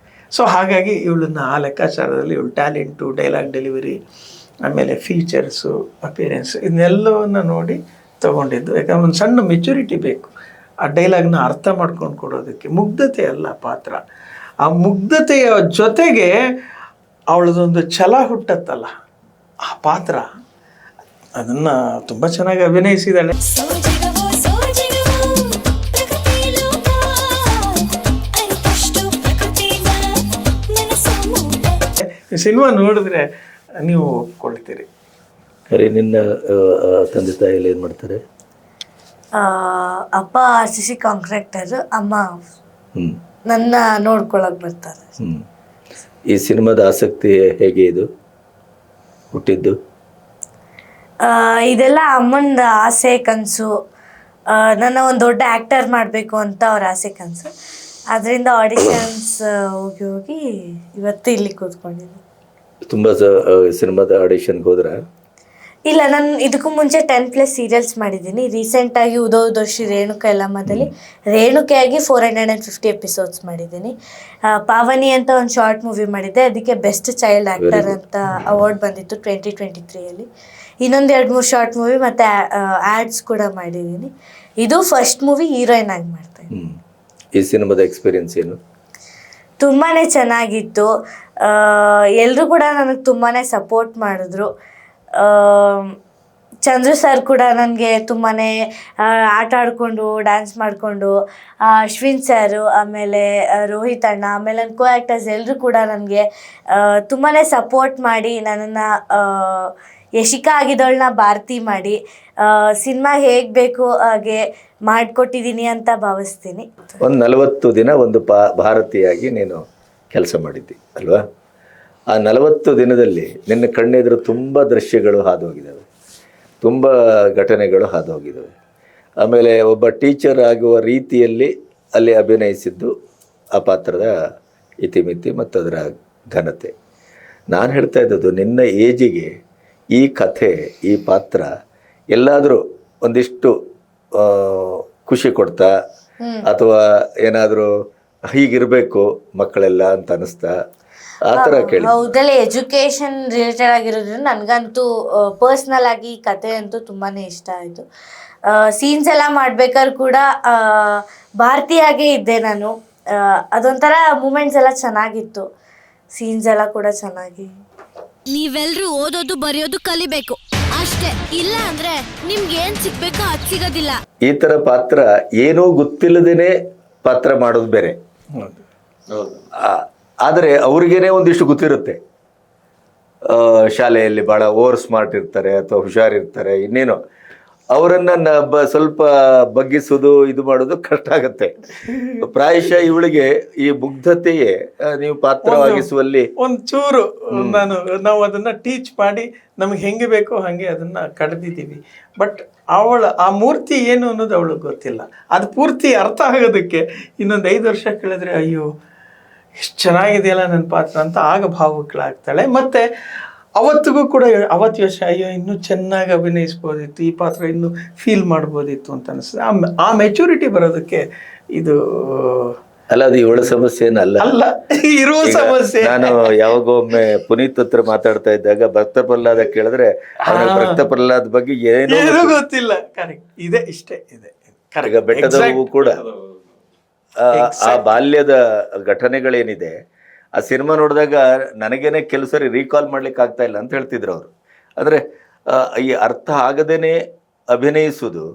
A: ಸೊ ಹಾಗಾಗಿ ಇವಳನ್ನು ಆ ಲೆಕ್ಕಾಚಾರದಲ್ಲಿ ಇವಳು ಟ್ಯಾಲೆಂಟು, ಡೈಲಾಗ್ ಡೆಲಿವರಿ, ಆಮೇಲೆ ಫೀಚರ್ಸು, ಅಪಿಯರೆನ್ಸ್ ಇದನ್ನೆಲ್ಲವನ್ನು ನೋಡಿ ತೊಗೊಂಡಿದ್ದು. ಯಾಕಂದ್ರೆ ಒಂದು ಸಣ್ಣ ಮೆಚುರಿಟಿ ಬೇಕು ಆ ಡೈಲಾಗ್ನ ಅರ್ಥ ಮಾಡ್ಕೊಂಡು ಕೊಡೋದಕ್ಕೆ. ಮುಗ್ಧತೆ ಅಲ್ಲ ಪಾತ್ರ, ಆ ಮುಗ್ಧತೆಯ ಜೊತೆಗೆ ಅವಳದೊಂದು ಛಲ ಹುಟ್ಟತ್ತಲ್ಲ ಆ ಪಾತ್ರ, ಅದನ್ನು ತುಂಬ ಚೆನ್ನಾಗಿ ಅಭಿನಯಿಸಿದ್ದಾಳೆ. ಈ ಸಿನಿಮಾ ನೋಡಿದ್ರೆ ನೀವು ಒಪ್ಕೊಳ್ತೀರಿ.
C: ಸರಿ, ನಿನ್ನ ತಂದೆ ತಾಯಿಯಲ್ಲಿ ಏನು ಮಾಡ್ತಾರೆ?
F: ಅಪ್ಪ RCC ಕಾಂಟ್ರಾಕ್ಟರ್, ಅಮ್ಮ ನನ್ನ ನೋಡ್ಕೊಳಕ್ ಬರ್ತಾರೆ.
C: ಈ ಸಿನಿಮಾದ ಆಸಕ್ತಿ ಹೇಗೆ ಇದು ಹುಟ್ಟಿದ್ದು?
F: ಇದೆಲ್ಲ ಅಮ್ಮನ ಆಸೆ ಕನಸು. ನನ್ನ ಒಂದು ದೊಡ್ಡ ಆ್ಯಕ್ಟರ್ ಮಾಡಬೇಕು ಅಂತ ಅವ್ರ ಆಸೆ ಕನಸು. ಅದರಿಂದ ಆಡಿಷನ್ಸ್ ಹೋಗಿ ಹೋಗಿ ಇವತ್ತು ಇಲ್ಲಿ ಕೂತ್ಕೊಂಡಿದ್ದೀನಿ.
C: ತುಂಬ ಸಿನಿಮಾದ ಆಡಿಷನ್ಗೆ ಹೋದ್ರ?
F: ಇಲ್ಲ, ನಾನು ಇದಕ್ಕೂ ಮುಂಚೆ 10+ ಸೀರಿಯಲ್ಸ್ ಮಾಡಿದ್ದೀನಿ. ರೀಸೆಂಟಾಗಿ ಉದೋದರ್ಶಿ ರೇಣುಕಾ ಯಲ್ಲಮ್ಮದಲ್ಲಿ ರೇಣುಕೆಯಾಗಿ 450 ಎಪಿಸೋಡ್ಸ್ ಮಾಡಿದ್ದೀನಿ. ಪಾವನಿ ಅಂತ ಒಂದು ಶಾರ್ಟ್ ಮೂವಿ ಮಾಡಿದ್ದೆ, ಅದಕ್ಕೆ ಬೆಸ್ಟ್ ಚೈಲ್ಡ್ ಆ್ಯಕ್ಟರ್ ಅಂತ ಅವಾರ್ಡ್ ಬಂದಿತ್ತು 2023ಅಲ್ಲಿ. ಇನ್ನೊಂದು 2-3 ಶಾರ್ಟ್ ಮೂವಿ ಮತ್ತು ಆ್ಯಡ್ಸ್ ಕೂಡ ಮಾಡಿದ್ದೀನಿ. ಇದು ಫಸ್ಟ್ ಮೂವಿ ಹೀರೋಯಿನ್ ಆಗಿ ಮಾಡ್ತಾಯಿದ್ದೀನಿ.
C: ಈ ಸಿನಿಮಾದ ಎಕ್ಸ್ಪೀರಿಯನ್ಸ್ ಏನು?
F: ತುಂಬಾ ಚೆನ್ನಾಗಿತ್ತು. ಎಲ್ಲರೂ ಕೂಡ ನನಗೆ ತುಂಬಾ ಸಪೋರ್ಟ್ ಮಾಡಿದ್ರು. ಚಂದ್ರು ಸರ್ ಕೂಡ ನನಗೆ ತುಂಬಾ ಆಟ ಆಡಿಕೊಂಡು ಡ್ಯಾನ್ಸ್ ಮಾಡಿಕೊಂಡು, ಅಶ್ವಿನ್ ಸರು, ಆಮೇಲೆ ರೋಹಿತ್ ಅಣ್ಣ, ಆಮೇಲೆ ನನ್ನ ಕೋ ಆ್ಯಕ್ಟರ್ಸ್ ಎಲ್ಲರೂ ಕೂಡ ನನಗೆ ತುಂಬಾ ಸಪೋರ್ಟ್ ಮಾಡಿ ನನ್ನನ್ನು ಯಶಿಕಾ ಆಗಿದ್ದವಳನ್ನ ಭಾರತಿ ಮಾಡಿ ಸಿನಿಮಾ ಹೇಗೆ ಬೇಕು ಹಾಗೆ ಮಾಡಿಕೊಟ್ಟಿದ್ದೀನಿ ಅಂತ ಭಾವಿಸ್ತೀನಿ.
C: ಒಂದು 40 ದಿನ ಒಂದು ಭಾರತೀಯಾಗಿ ನೀನು ಕೆಲಸ ಮಾಡಿದ್ದಿ ಅಲ್ವಾ? ಆ 40 ದಿನದಲ್ಲಿ ನಿನ್ನ ಕಣ್ಣೆದುರು ತುಂಬ ದೃಶ್ಯಗಳು ಹಾದು ಹೋಗಿದ್ದಾವೆ, ತುಂಬ ಘಟನೆಗಳು ಹಾದು ಹೋಗಿದ್ದಾವೆ. ಆಮೇಲೆ ಒಬ್ಬ ಟೀಚರ್ ಆಗುವ ರೀತಿಯಲ್ಲಿ ಅಲ್ಲಿ ಅಭಿನಯಿಸಿದ್ದು ಆ ಪಾತ್ರದ ಇತಿಮಿತಿ ಮತ್ತು ಅದರ ಘನತೆ. ನಾನು ಹೇಳ್ತಾ ಇದ್ದದ್ದು, ನಿನ್ನ ಏಜಿಗೆ ಈ ಕಥೆ, ಈ ಪಾತ್ರ ಎಲ್ಲಾದರೂ ಒಂದಿಷ್ಟು ಖುಷಿ ಕೊಡ್ತಾ, ಅಥವಾ ಏನಾದರೂ ಹೀಗಿರಬೇಕು ಮಕ್ಕಳೆಲ್ಲ ಅಂತ ಅನಿಸ್ತಾ, ಆ ಥರ ಕೇಳಿ?
F: ಹೌದಲ್ಲ, ಎಜುಕೇಷನ್ ರಿಲೇಟೆಡ್ ಆಗಿರೋದ್ರಿಂದ ನನಗಂತೂ ಪರ್ಸ್ನಲ್ ಆಗಿ ಈ ಕತೆ ಅಂತೂ ತುಂಬಾ ಇಷ್ಟ ಆಯಿತು. ಸೀನ್ಸ್ ಎಲ್ಲ ಮಾಡ್ಬೇಕಾದ್ರೆ ಕೂಡ ಭಾರತೀಯಾಗೇ ಇದ್ದೆ ನಾನು. ಅದೊಂಥರ ಮೂಮೆಂಟ್ಸ್ ಎಲ್ಲ ಚೆನ್ನಾಗಿತ್ತು, ಸೀನ್ಸ್ ಎಲ್ಲ ಕೂಡ ಚೆನ್ನಾಗಿ.
G: ನೀವೆಲ್ರೂ ಓದೋದು ಬರೆಯೋದು ಕಲಿಬೇಕು ಅಷ್ಟೇ, ಇಲ್ಲ ಅಂದ್ರೆ ನಿಮ್ಗೆ ಏನ್ ಸಿಗ್ಬೇಕೋ ಅದ್ ಸಿಗೋದಿಲ್ಲ.
C: ಈ ತರ ಪಾತ್ರ ಏನೂ ಗೊತ್ತಿಲ್ಲದೇನೆ ಪಾತ್ರ ಮಾಡೋದು ಬೇರೆ. ಆದರೆ ಅವ್ರಿಗೇನೆ ಒಂದಿಷ್ಟು ಗೊತ್ತಿರುತ್ತೆ. ಶಾಲೆಯಲ್ಲಿ ಭಾಳ ಓವರ್ ಸ್ಮಾರ್ಟ್ ಇರ್ತಾರೆ ಅಥವಾ ಹುಷಾರಿರ್ತಾರೆ, ಇನ್ನೇನೋ ಅವರನ್ನ ಸ್ವಲ್ಪ ಬಗ್ಗಿಸೋದು ಇದು ಮಾಡೋದು ಕಷ್ಟ ಆಗುತ್ತೆ. ಪ್ರಾಯಶಃ ಇವಳಿಗೆ ಈ ಮುಗ್ಧತೆಯೇ ನೀವು ಪಾತ್ರವಾಗಿಸುವಲ್ಲಿ
A: ಒಂಚೂರು ನಾವು ಅದನ್ನ ಟೀಚ್ ಮಾಡಿ ನಮ್ಗೆ ಹೆಂಗೆ ಬೇಕೋ ಹಾಗೆ ಅದನ್ನ ಕಡ್ದಿದ್ದೀವಿ. ಬಟ್ ಆ ಮೂರ್ತಿ ಏನು ಅನ್ನೋದು ಅವಳಿಗೆ ಗೊತ್ತಿಲ್ಲ. ಅದು ಪೂರ್ತಿ ಅರ್ಥ ಆಗೋದಕ್ಕೆ ಇನ್ನೊಂದು 5 ವರ್ಷ ಕಳೆದ್ರೆ ಅಯ್ಯೋ ಎಷ್ಟು ಚೆನ್ನಾಗಿದೆಯಲ್ಲ ನನ್ನ ಪಾತ್ರ ಅಂತ ಆಗ ಭಾವುಕಳಾಗ್ತಾಳೆ. ಮತ್ತೆ ಅವತ್ತಿಗೂ ಕೂಡ ಅವತ್ತು ಯೋಚನೆ, ಅಯ್ಯೋ ಇನ್ನೂ ಚೆನ್ನಾಗಿ ಅಭಿನಯಿಸ್ಬೋದಿತ್ತು, ಈ ಪಾತ್ರ ಇನ್ನೂ ಫೀಲ್ ಮಾಡ್ಬೋದಿತ್ತು ಅಂತ ಅನಿಸ್ತದೆ. ಆ ಮೆಚುರಿಟಿ ಬರೋದಕ್ಕೆ ಇದು
C: ಅಲ್ಲ, ಅದು ಇವಳ ಸಮಸ್ಯೆ ಅಲ್ಲ,
A: ಇರುವ ಸಮಸ್ಯೆ.
C: ನಾನು ಯಾವಾಗೊಮ್ಮೆ ಪುನೀತ್ ಹತ್ರ ಮಾತಾಡ್ತಾ ಇದ್ದಾಗ ಭಕ್ತ ಪ್ರಹ್ಲಾದ ಕೇಳಿದ್ರೆ ಭಕ್ತ ಪ್ರಹ್ಲಾದ್ ಬಗ್ಗೆ ಏನೂ
A: ಗೊತ್ತಿಲ್ಲ. ಕರೆಕ್ಟ್ ಇದೆ, ಇಷ್ಟೇ ಇದೆ.
C: ಈಗ ಬೆಟ್ಟದ ಹೂವು ಕೂಡ ಆ ಬಾಲ್ಯದ ಘಟನೆಗಳೇನಿದೆ ಆ ಸಿನಿಮಾ ನೋಡಿದಾಗ ನನಗೇನೆ ಕೆಲವು ಸರಿ ರೀಕಾಲ್ ಮಾಡ್ಲಿಕ್ಕೆ ಆಗ್ತಾ ಇಲ್ಲ ಅಂತ ಹೇಳ್ತಿದ್ರು ಅವರು. ಅಂದರೆ ಈ ಅರ್ಥ ಆಗದೇನೆ ಅಭಿನಯಿಸುವುದು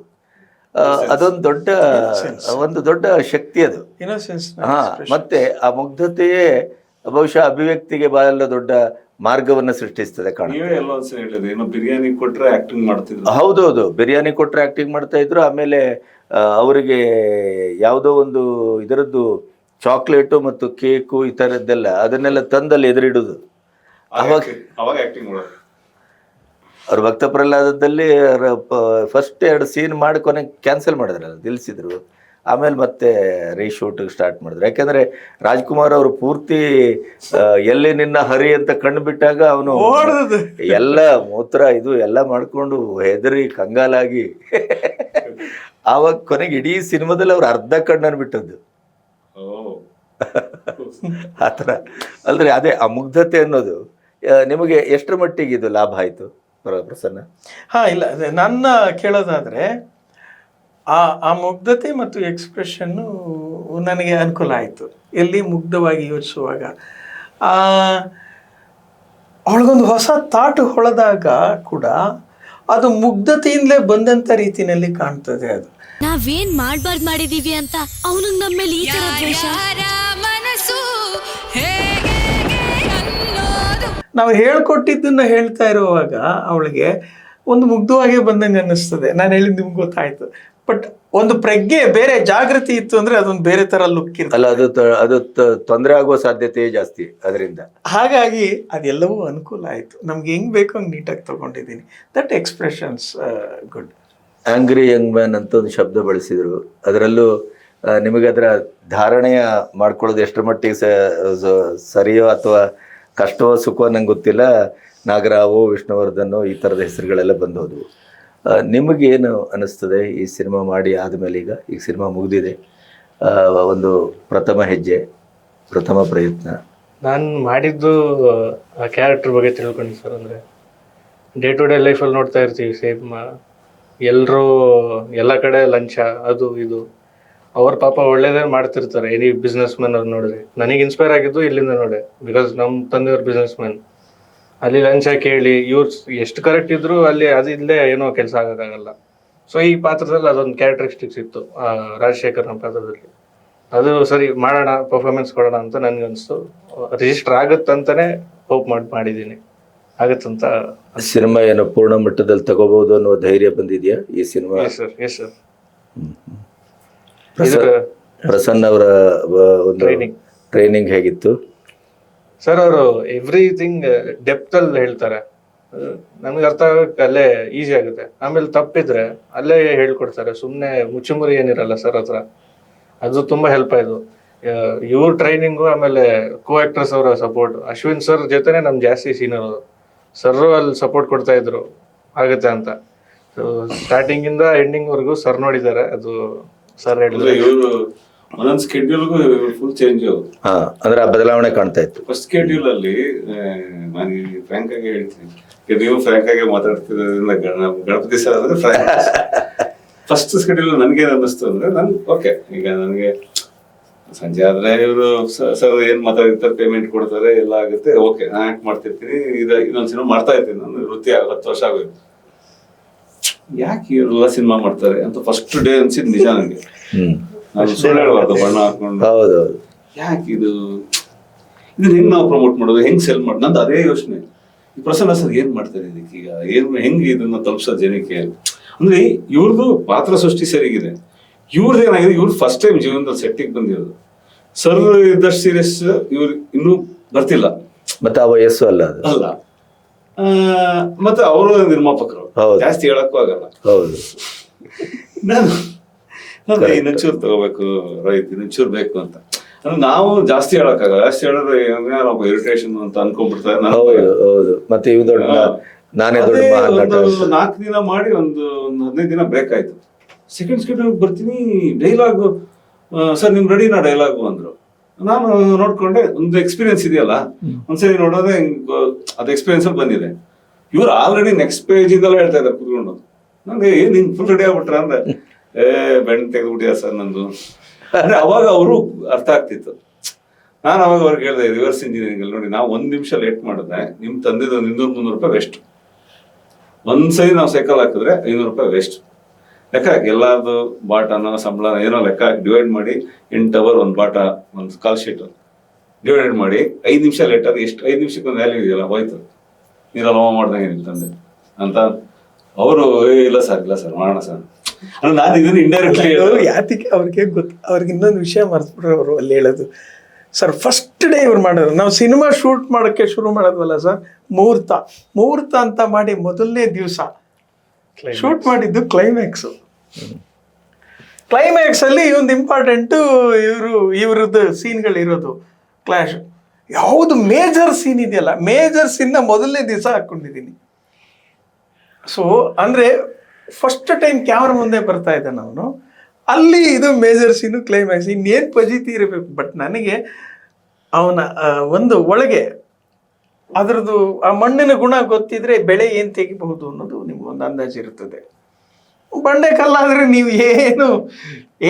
C: ಅದೊಂದು ದೊಡ್ಡ ಶಕ್ತಿ ಅದು. ಮತ್ತೆ ಆ ಮುಗ್ಧತೆಯೇ ಬಹುಶಃ ಅಭಿವ್ಯಕ್ತಿಗೆ ಬಹಳ ದೊಡ್ಡ ಮಾರ್ಗವನ್ನು ಸೃಷ್ಟಿಸ್ತದೆ ಕಾಣ.
D: ನೀವೇ ಎಲ್ಲ ಒಂದ್ಸಲ ಹೇಳಿದ್ರಿ, ಏನೋ ಬಿರಿಯಾನಿ ಕೊಟ್ರೆ ಆಕ್ಟಿಂಗ್ ಮಾಡ್ತಿದ್ರು.
C: ಹೌದೌದು, ಬಿರಿಯಾನಿ ಕೊಟ್ಟರೆ ಆ್ಯಕ್ಟಿಂಗ್ ಮಾಡ್ತಾ ಇದ್ರು. ಆಮೇಲೆ ಅವರಿಗೆ ಯಾವುದೋ ಒಂದು ಇದರದ್ದು ಚಾಕ್ಲೇಟು ಮತ್ತು ಕೇಕು ಈ ಥರದ್ದೆಲ್ಲ ಅದನ್ನೆಲ್ಲ ತಂದಲ್ಲಿ ಎದುರಿಡುದು.
D: ಅವಾಗ ಆಕ್ಟಿಂಗ್ ಮಾಡೋದು.
C: ಅವ್ರು ಭಕ್ತ ಪ್ರಹ್ಲಾದದಲ್ಲಿ ಫಸ್ಟ್ 2 ಸೀನ್ ಮಾಡಿ ಕೊನೆಗೆ ಕ್ಯಾನ್ಸಲ್ ಮಾಡಿದ್ರಲ್ಲ, ನಿಲ್ಲಿಸಿದ್ರು. ಆಮೇಲೆ ಮತ್ತೆ ರೀಶೂಟಿಗೆ ಸ್ಟಾರ್ಟ್ ಮಾಡಿದ್ರು. ಯಾಕೆಂದ್ರೆ ರಾಜ್ಕುಮಾರ್ ಅವರು ಪೂರ್ತಿ ಎಲ್ಲಿ ನಿನ್ನ ಹರಿ ಅಂತ ಕಣ್ಣು ಬಿಟ್ಟಾಗ ಅವನು ಎಲ್ಲ ಮೂತ್ರ ಇದು ಎಲ್ಲ ಮಾಡ್ಕೊಂಡು ಹೆದರಿ ಕಂಗಾಲಾಗಿ ಆವಾಗ ಕೊನೆಗೆ ಇಡೀ ಸಿನಿಮಾದಲ್ಲಿ ಅವ್ರು ಅರ್ಧ ಕಣ್ಣನ್ನು ಬಿಟ್ಟದ್ದು ಆ ಥರ ಅಲ್ರಿ. ಅದೇ ಆ ಮುಗ್ಧತೆ ಅನ್ನೋದು ನಿಮಗೆ ಎಷ್ಟರ ಮಟ್ಟಿಗೆ ಇದು ಲಾಭ ಆಯಿತು ಪ್ರಸನ್ನ?
A: ಇಲ್ಲ, ನನ್ನ ಕೇಳೋದಾದ್ರೆ ಆ ಮುಗ್ಧತೆ ಮತ್ತು ಎಕ್ಸ್ಪ್ರೆಷನ್ನು ನನಗೆ ಅನುಕೂಲ ಆಯಿತು. ಎಲ್ಲಿ ಮುಗ್ಧವಾಗಿ ಯೋಚಿಸುವಾಗ ಅವಳಿಗೊಂದು ಹೊಸ ತಾಟು ಹೊಳೆದಾಗ ಕೂಡ ಅದು ಮುಗ್ಧತೆಯಿಂದಲೇ ಬಂದಂತ ರೀತಿಯಲ್ಲಿ ಕಾಣ್ತದೆ. ಅದು
G: ನಾವೇನ್ ಮಾಡ್ಬಾರ್ದು ಮಾಡಿದೀವಿ ಅಂತ ಅವನಿಗೆ ನಮ್ಮ ಮೇಲೆ ಈ ತರ ದ್ವೇಷ.
A: ನಾವು ಹೇಳ್ಕೊಟ್ಟಿದ್ದನ್ನ ಹೇಳ್ತಾ ಇರುವಾಗ ಅವಳಿಗೆ ಒಂದು ಮುಗ್ಧವಾಗೇ ಬಂದಂಗೆ ಅನ್ನಿಸ್ತದೆ. ನಾನು ಹೇಳಿದ್ ನಿಮ್ಗೆ ಗೊತ್ತಾಯ್ತು. ಬಟ್ ಒಂದು ಪ್ರಜ್ಞೆ ಬೇರೆ ಜಾಗೃತಿ ಇತ್ತು ಅಂದ್ರೆ ಅದೊಂದು ಬೇರೆ ತರ ಲುಕ್ ಇರ್ತದೆ.
C: ಅಲ್ಲ, ಅದು ತೊಂದರೆ ಆಗುವ ಸಾಧ್ಯತೆ ಜಾಸ್ತಿ ಅದರಿಂದ.
A: ಹಾಗಾಗಿ ಅದೆಲ್ಲವೂ ಅನುಕೂಲ ಆಯ್ತು. ನಮ್ಗೆ ಹೆಂಗ್ ಬೇಕೋ ಹಂಗೆ ನೀಟಾಗಿ ತಗೊಂಡಿದ್ದೀನಿ. That expressions good.
C: Angry Young man ಅಂತ ಒಂದು ಶಬ್ದ ಬಳಸಿದ್ರು. ಅದರಲ್ಲೂ ನಿಮಗೆ ಅದರ ಧಾರಣೆಯ ಮಾಡ್ಕೊಳ್ಳೋದು ಎಷ್ಟರ ಮಟ್ಟಿಗೆ ಸರಿಯೋ ಅಥವಾ ಕಷ್ಟವೋ ಸುಖವೋ ನಂಗೆ ಗೊತ್ತಿಲ್ಲ. ನಾಗರಾವು, ವಿಷ್ಣುವರ್ಧನ್ ಈ ಥರದ ಹೆಸರುಗಳೆಲ್ಲ ಬಂದೋದು. ನಿಮಗೇನು ಅನ್ನಿಸ್ತದೆ ಈ ಸಿನಿಮಾ ಮಾಡಿ ಆದಮೇಲೆ? ಈಗ ಸಿನಿಮಾ ಮುಗಿದಿದೆ, ಒಂದು ಪ್ರಥಮ ಹೆಜ್ಜೆ, ಪ್ರಥಮ ಪ್ರಯತ್ನ.
E: ನಾನು ಮಾಡಿದ್ದು ಆ ಕ್ಯಾರೆಕ್ಟರ್ ಬಗ್ಗೆ ತಿಳ್ಕೊಂಡು ಸರ್. ಅಂದರೆ ಡೇ ಟು ಡೇ ಲೈಫಲ್ಲಿ ನೋಡ್ತಾ ಇರ್ತೀವಿ ಸೇಮ್ ಎಲ್ಲರೂ ಎಲ್ಲ ಕಡೆ ಲಂಚ ಅದು ಇದು. ಅವ್ರ ಪಾಪ ಒಳ್ಳೇದೇ ಮಾಡ್ತಿರ್ತಾರೆ. ಎನಿ ಬಿಸ್ನೆಸ್ ಮ್ಯಾನ್ ಅವ್ರು ನೋಡಿದ್ರೆ ನನಗೆ ಇನ್ಸ್ಪೈರ್ ಆಗಿದ್ದು ಇಲ್ಲಿಂದ ನೋಡಿ. ಬಿಕಾಸ್ ನಮ್ಮ ತಂದೆಯವ್ರ ಬಿಸ್ನೆಸ್ ಮ್ಯಾನ್. ಅಲ್ಲಿ ಲಂಚ ಕೇಳಿ ಇವ್ರು ಎಷ್ಟು ಕರೆಕ್ಟ್ ಇದ್ರು ಅಲ್ಲಿ ಅದಿಲ್ಲದೆ ಏನೋ ಕೆಲಸ ಆಗೋಕ್ಕಾಗಲ್ಲ. ಸೊ ಈ ಪಾತ್ರದಲ್ಲಿ ಅದೊಂದು ಕ್ಯಾರೆಕ್ಟರಿಸ್ಟಿಕ್ಸ್ ಇತ್ತು ರಾಜಶೇಖರ್ನ ಪಾತ್ರದಲ್ಲಿ. ಅದು ಸರಿ ಮಾಡೋಣ, ಪರ್ಫಾರ್ಮೆನ್ಸ್ ಕೊಡೋಣ ಅಂತ ನನಗನ್ನಿಸ್ತು. ರಿಜಿಸ್ಟರ್ ಆಗುತ್ತಂತಾನೆ ಹೋಪ್ ಮಾಡಿದ್ದೀನಿ, ಆಗುತ್ತಂತ.
C: ಸಿನಿಮಾ ಏನೋ ಪೂರ್ಣ ಮಟ್ಟದಲ್ಲಿ ತಗೋಬಹುದು ಅನ್ನೋ ಧೈರ್ಯ ಬಂದಿದೆಯಾ ಈ ಸಿನಿಮಾ?
E: Yes sir.
C: ಪ್ರಸನ್ನ ಅವರ ಒಂದು ಟ್ರೈನಿಂಗ್ ಹೇಗಿತ್ತು
E: ಸರ್? ಅವರು ಎವ್ರಿಥಿಂಗ್ ಡೆಪ್ತ್ ಅಲ್ಲಿ ಹೇಳ್ತಾರೆ. ನಮ್ಗೆ ಅರ್ಥ ಆಗಕ್ಕೆ ಅಲ್ಲೇ ಈಸಿ ಆಗುತ್ತೆ. ಆಮೇಲೆ ತಪ್ಪಿದ್ರೆ ಅಲ್ಲೇ ಹೇಳ್ಕೊಡ್ತಾರೆ. ಸುಮ್ಮನೆ ಮುಚ್ಚುಮುರಿ ಏನಿರಲ್ಲ ಸರ್ ಹತ್ರ. ಅದು ತುಂಬಾ ಹೆಲ್ಪ್ ಆಯ್ತು. ಇವ್ರ ಟ್ರೈನಿಂಗು, ಆಮೇಲೆ ಕೋ ಆಕ್ಟರ್ಸ್ ಅವರ ಸಪೋರ್ಟ್. ಅಶ್ವಿನ್ ಸರ್ ಜೊತೆನೆ ನಮ್ ಜಾಸ್ತಿ ಸೀನಿಯರ್ ಅವರು. ಸರ್ ಅಲ್ಲಿ ಸಪೋರ್ಟ್ ಕೊಡ್ತಾ ಇದ್ರು ಆಗುತ್ತೆ ಅಂತ. ಸ್ಟಾರ್ಟಿಂಗ್ ಇಂದ ಎಂಡಿಂಗ್ ವರ್ಗು ಸರ್ ನೋಡಿದ್ದಾರೆ. ಅದು ಸರ್ ಹೇಳಿದ್ರೆ
D: ಇವರು ಒಂದೊಂದು ಸ್ಕೆಡ್ಯೂಲ್ಗೂ ಫುಲ್ ಚೇಂಜ್.
C: ಅಂದ್ರೆ ಆ ಬದಲಾವಣೆ ಕಾಣ್ತಾ ಇತ್ತು.
D: ಫಸ್ಟ್ ಸ್ಕೆಡ್ಯೂಲ್ ಅಲ್ಲಿ ನಾನು ಫ್ರಾಂಕ್ ಆಗಿ ಹೇಳ್ತೀನಿ, ನೀವು ಫ್ರಾಂಕ್ ಆಗಿ ಮಾತಾಡ್ತಿರೋದ್ರಿಂದ ಗಣಪತಿ ಸರ್ ಅಂದ್ರೆ ಫ್ರಾಂಕ್. ಫಸ್ಟ್ ಸ್ಕೆಡ್ಯೂಲ್ ನನ್ಗೇನು ಅನ್ನಿಸ್ತು ಅಂದ್ರೆ, ಓಕೆ ಈಗ ನನಗೆ ಸಂಜೆ ಆದ್ರೆ ಇವರು ಸರ್ ಏನ್ ಮಾತಾಡಿರ್ತಾರೆ, ಪೇಮೆಂಟ್ ಕೊಡ್ತಾರೆ, ಎಲ್ಲ ಆಗುತ್ತೆ, ಓಕೆ ನಾನು ಆಕ್ಟ್ ಮಾಡ್ತಿರ್ತೀನಿ. ಇದೊಂದು ಸಿನಿಮಾ ಮಾಡ್ತಾ ಇರ್ತೀನಿ. ನಾನು ವೃತ್ತಿ 10 ವರ್ಷ ಆಗೋಯ್ತು. ಯಾಕೆ ಇವರೆಲ್ಲ ಸಿನಿಮಾ ಮಾಡ್ತಾರೆ ಅಂತ ಫಸ್ಟ್ ಡೇ ಅನ್ಸಿದ್ ನಿಜ ನನಗೆ. ನಾನು ಸುಳ್ಳು ಹೇಳಬಾರ್ದು, ಬಣ್ಣ ಹಾಕೊಂಡು ಯಾಕೆ ಇದನ್ನ ಹೆಂಗ್ ನಾವು ಪ್ರಮೋಟ್ ಮಾಡೋದು, ಹೆಂಗ್ ಸೆಲ್ ಮಾಡೋದು, ನಂದು ಅದೇ ಯೋಚನೆ. ಈ ಪ್ರಸನ್ನ ಸರ್ ಏನ್ ಮಾಡ್ತಾರೆ ಇದಕ್ಕೆ, ಈಗ ಹೆಂಗ್ ಇದನ್ನ ತಲುಪಿಸೋದು ಜನಕ್ಕೆ ಅಂದ್ರೆ. ಇವ್ರದ್ದು ಪಾತ್ರ ಸೃಷ್ಟಿ ಸರಿಗಿದೆ. ಇವ್ರದ್ದು ಏನಾಗಿದೆ, ಇವ್ರು ಫಸ್ಟ್ ಟೈಮ್ ಜೀವನದಲ್ಲಿ ಸೆಟ್ಟಿಗೆ ಬಂದಿರೋದು. ಸರ್ ಇದ್ದಷ್ಟು ಸೀರಿಯಸ್ ಇವ್ರು ಇನ್ನೂ ಬರ್ತಿಲ್ಲ.
C: ಮತ್ತೆ ಆ ವಯಸ್ಸು ಅಲ್ಲ
D: ಮತ್ತೆ ಅವರು ನಿರ್ಮಾಪಕರು, ಜಾಸ್ತಿ ಹೇಳಕ್ಕೂ ಆಗಲ್ಲ.
C: ಹೌದು.
D: ನಾನು ಇನ್ನೊಂಚೂರು ತಗೋಬೇಕು ರೈತ, ಇನ್ನೊಂಚೂರು ಬೇಕು ಅಂತ. ಅಂದ್ರೆ ನಾವು ಜಾಸ್ತಿ ಹೇಳಕ್ಕಾಗಲ್ಲ. ಜಾಸ್ತಿ ಹೇಳಿದ್ರೆ ಇರಿಟೇಷನ್ ಅಂತ ಅನ್ಕೊಂಡ್ಬಿಡ್ತಾರೆ.
C: ಮತ್ತೆ ನಾನೇ ದೊಡ್ಡ
D: 4 ದಿನ ಮಾಡಿ ಒಂದು 15 ದಿನ ಬ್ರೇಕ್ ಆಯ್ತು. ಸೆಕೆಂಡ್ ಸ್ಕೆಡ್ಯೂಲ್ ಬರ್ತೀನಿ, ಡೈಲಾಗು ಸರ್ ನಿಮ್ ರೆಡಿನಾ ಡೈಲಾಗು ಅಂದ್ರು. ನಾನು ನೋಡ್ಕೊಂಡೆ, ಒಂದು ಎಕ್ಸ್ಪೀರಿಯನ್ಸ್ ಇದೆಯಲ್ಲ, ಒಂದ್ಸರಿ ನೋಡೋದೇ ಅದು ಎಕ್ಸ್ಪೀರಿಯನ್ಸ್ ಅಲ್ಲಿ ಬಂದಿದೆ. ಇವ್ರು ಆಲ್ರೆಡಿ ನೆಕ್ಸ್ಟ್ ಪೇಜ್ ಇದೆಲ್ಲ ಹೇಳ್ತಾ ಇದ್ದಾರೆ ಕುತ್ಕೊಂಡು. ನಂಗೆ ನಿಂಗೆ ಫುಲ್ ರೆಡಿ ಆಗ್ಬಿಟ್ರ ಅಂದ್ರೆ, ಬೆಣ್ಣೆ ತೆಗೆದ್ಬಿಟ್ಟಿದ ಸರ್ ನಂದು ಅಂದ್ರೆ. ಅವಾಗ ಅವರು ಅರ್ಥ ಆಗ್ತಿತ್ತು. ನಾನು ಅವಾಗ ಅವ್ರಿಗೆ ಹೇಳಿದೆ, ರಿವರ್ಸ್ ಇಂಜಿನಿಯರಿಂಗ್ ಅಲ್ಲಿ ನೋಡಿ, ನಾವು 1 ನಿಮಿಷ ಲೇಟ್ ಮಾಡಿದ್ರೆ ನಿಮ್ ತಂದಿದ್ದು 200-300 ರೂಪಾಯಿ ವೇಸ್ಟ್. ಒಂದ್ಸರಿ ನಾವು ಸೈಕಲ್ ಹಾಕಿದ್ರೆ 500 ರೂಪಾಯಿ ವೇಸ್ಟ್. ಲೆಕ್ಕ ಎಲ್ಲಾರ್ದು ಬಾಟನ ಸಂಬಳ ಏನೋ ಲೆಕ್ಕ ಡಿವೈಡ್ ಮಾಡಿ 8 ಅವರ್ 1 ಬಾಟ 1 ಕಾಲ್ ಶೀಟ್ ಡಿವೈಡೆಡ್ ಮಾಡಿ 5 ನಿಮಿಷ ಲೇಟ್ ಅದು ಎಷ್ಟು 5 ನಿಮಿಷಕ್ಕೆ ಒಂದು ವ್ಯಾಲ್ಯೂ ಇದೆಯಲ್ಲ ಹೋಯ್ತು ನೀರಲ್ಲಿ ಹೋಮ ಮಾಡ್ದಂಗೆ ನಿಮ್ ತಂದೆ ಅಂತ ಅವರು ಇಲ್ಲ ಸರ್ ಮಾಡೋಣ ಸರ್ ನಾನು ಇದನ್ನು ಇಂಡೈರೆಕ್ಟ್ಲಿ
A: ಯಾತಿಗೆ ಅವ್ರಿಗೆ ಗೊತ್ತು. ಅವ್ರಿಗೆ ಇನ್ನೊಂದು ವಿಷಯ ಮರ್ತ್ಬಿಟ್ರೆ ಅವರು ಅಲ್ಲಿ ಹೇಳೋದು ಸರ್ ಫಸ್ಟ್ ಡೇ ಇವ್ರು ಮಾಡೋದು ನಾವು ಸಿನಿಮಾ ಶೂಟ್ ಮಾಡೋಕ್ಕೆ ಶುರು ಮಾಡೋದ್ವಲ್ಲ ಸರ್ ಮುಹೂರ್ತ ಅಂತ ಮಾಡಿ ಮೊದಲನೇ ದಿವಸ ಶೂಟ್ ಮಾಡಿದ್ದು ಕ್ಲೈಮ್ಯಾಕ್ಸ್ ಅಲ್ಲಿ ಒಂದು ಇಂಪಾರ್ಟೆಂಟು ಇವ್ರದ್ದು ಸೀನ್ಗಳಿರೋದು ಕ್ಲಾಶ್. ಯಾವುದು ಮೇಜರ್ ಸೀನ್ ಇದೆಯಲ್ಲ ಮೇಜರ್ ಸೀನ್ನ ಮೊದಲನೇ ದಿವಸ ಹಾಕ್ಕೊಂಡಿದ್ದೀನಿ. ಸೊ ಅಂದರೆ ಫಸ್ಟ್ ಟೈಮ್ ಕ್ಯಾಮ್ರಾ ಮುಂದೆ ಬರ್ತಾ ಇದ್ದಾನೆ ಅವನು, ಅಲ್ಲಿ ಇದು ಮೇಜರ್ ಸೀನು ಕ್ಲೈಮ್ಯಾಕ್ಸ್ ಇನ್ನೇನು ಪಜಿತಿ ಇರಬೇಕು. ಬಟ್ ನನಗೆ ಅವನ ಒಂದು ಒಳಗೆ ಅದರದ್ದು ಆ ಮಣ್ಣಿನ ಗುಣ ಗೊತ್ತಿದ್ರೆ ಬೆಳೆ ಏನು ತೆಗಿಬಹುದು ಅನ್ನೋದು ನಿಮ್ಗೊಂದು ಅಂದಾಜು ಇರ್ತದೆ. ಬಂಡೆ ಕಲ್ಲಾದರೆ ನೀವು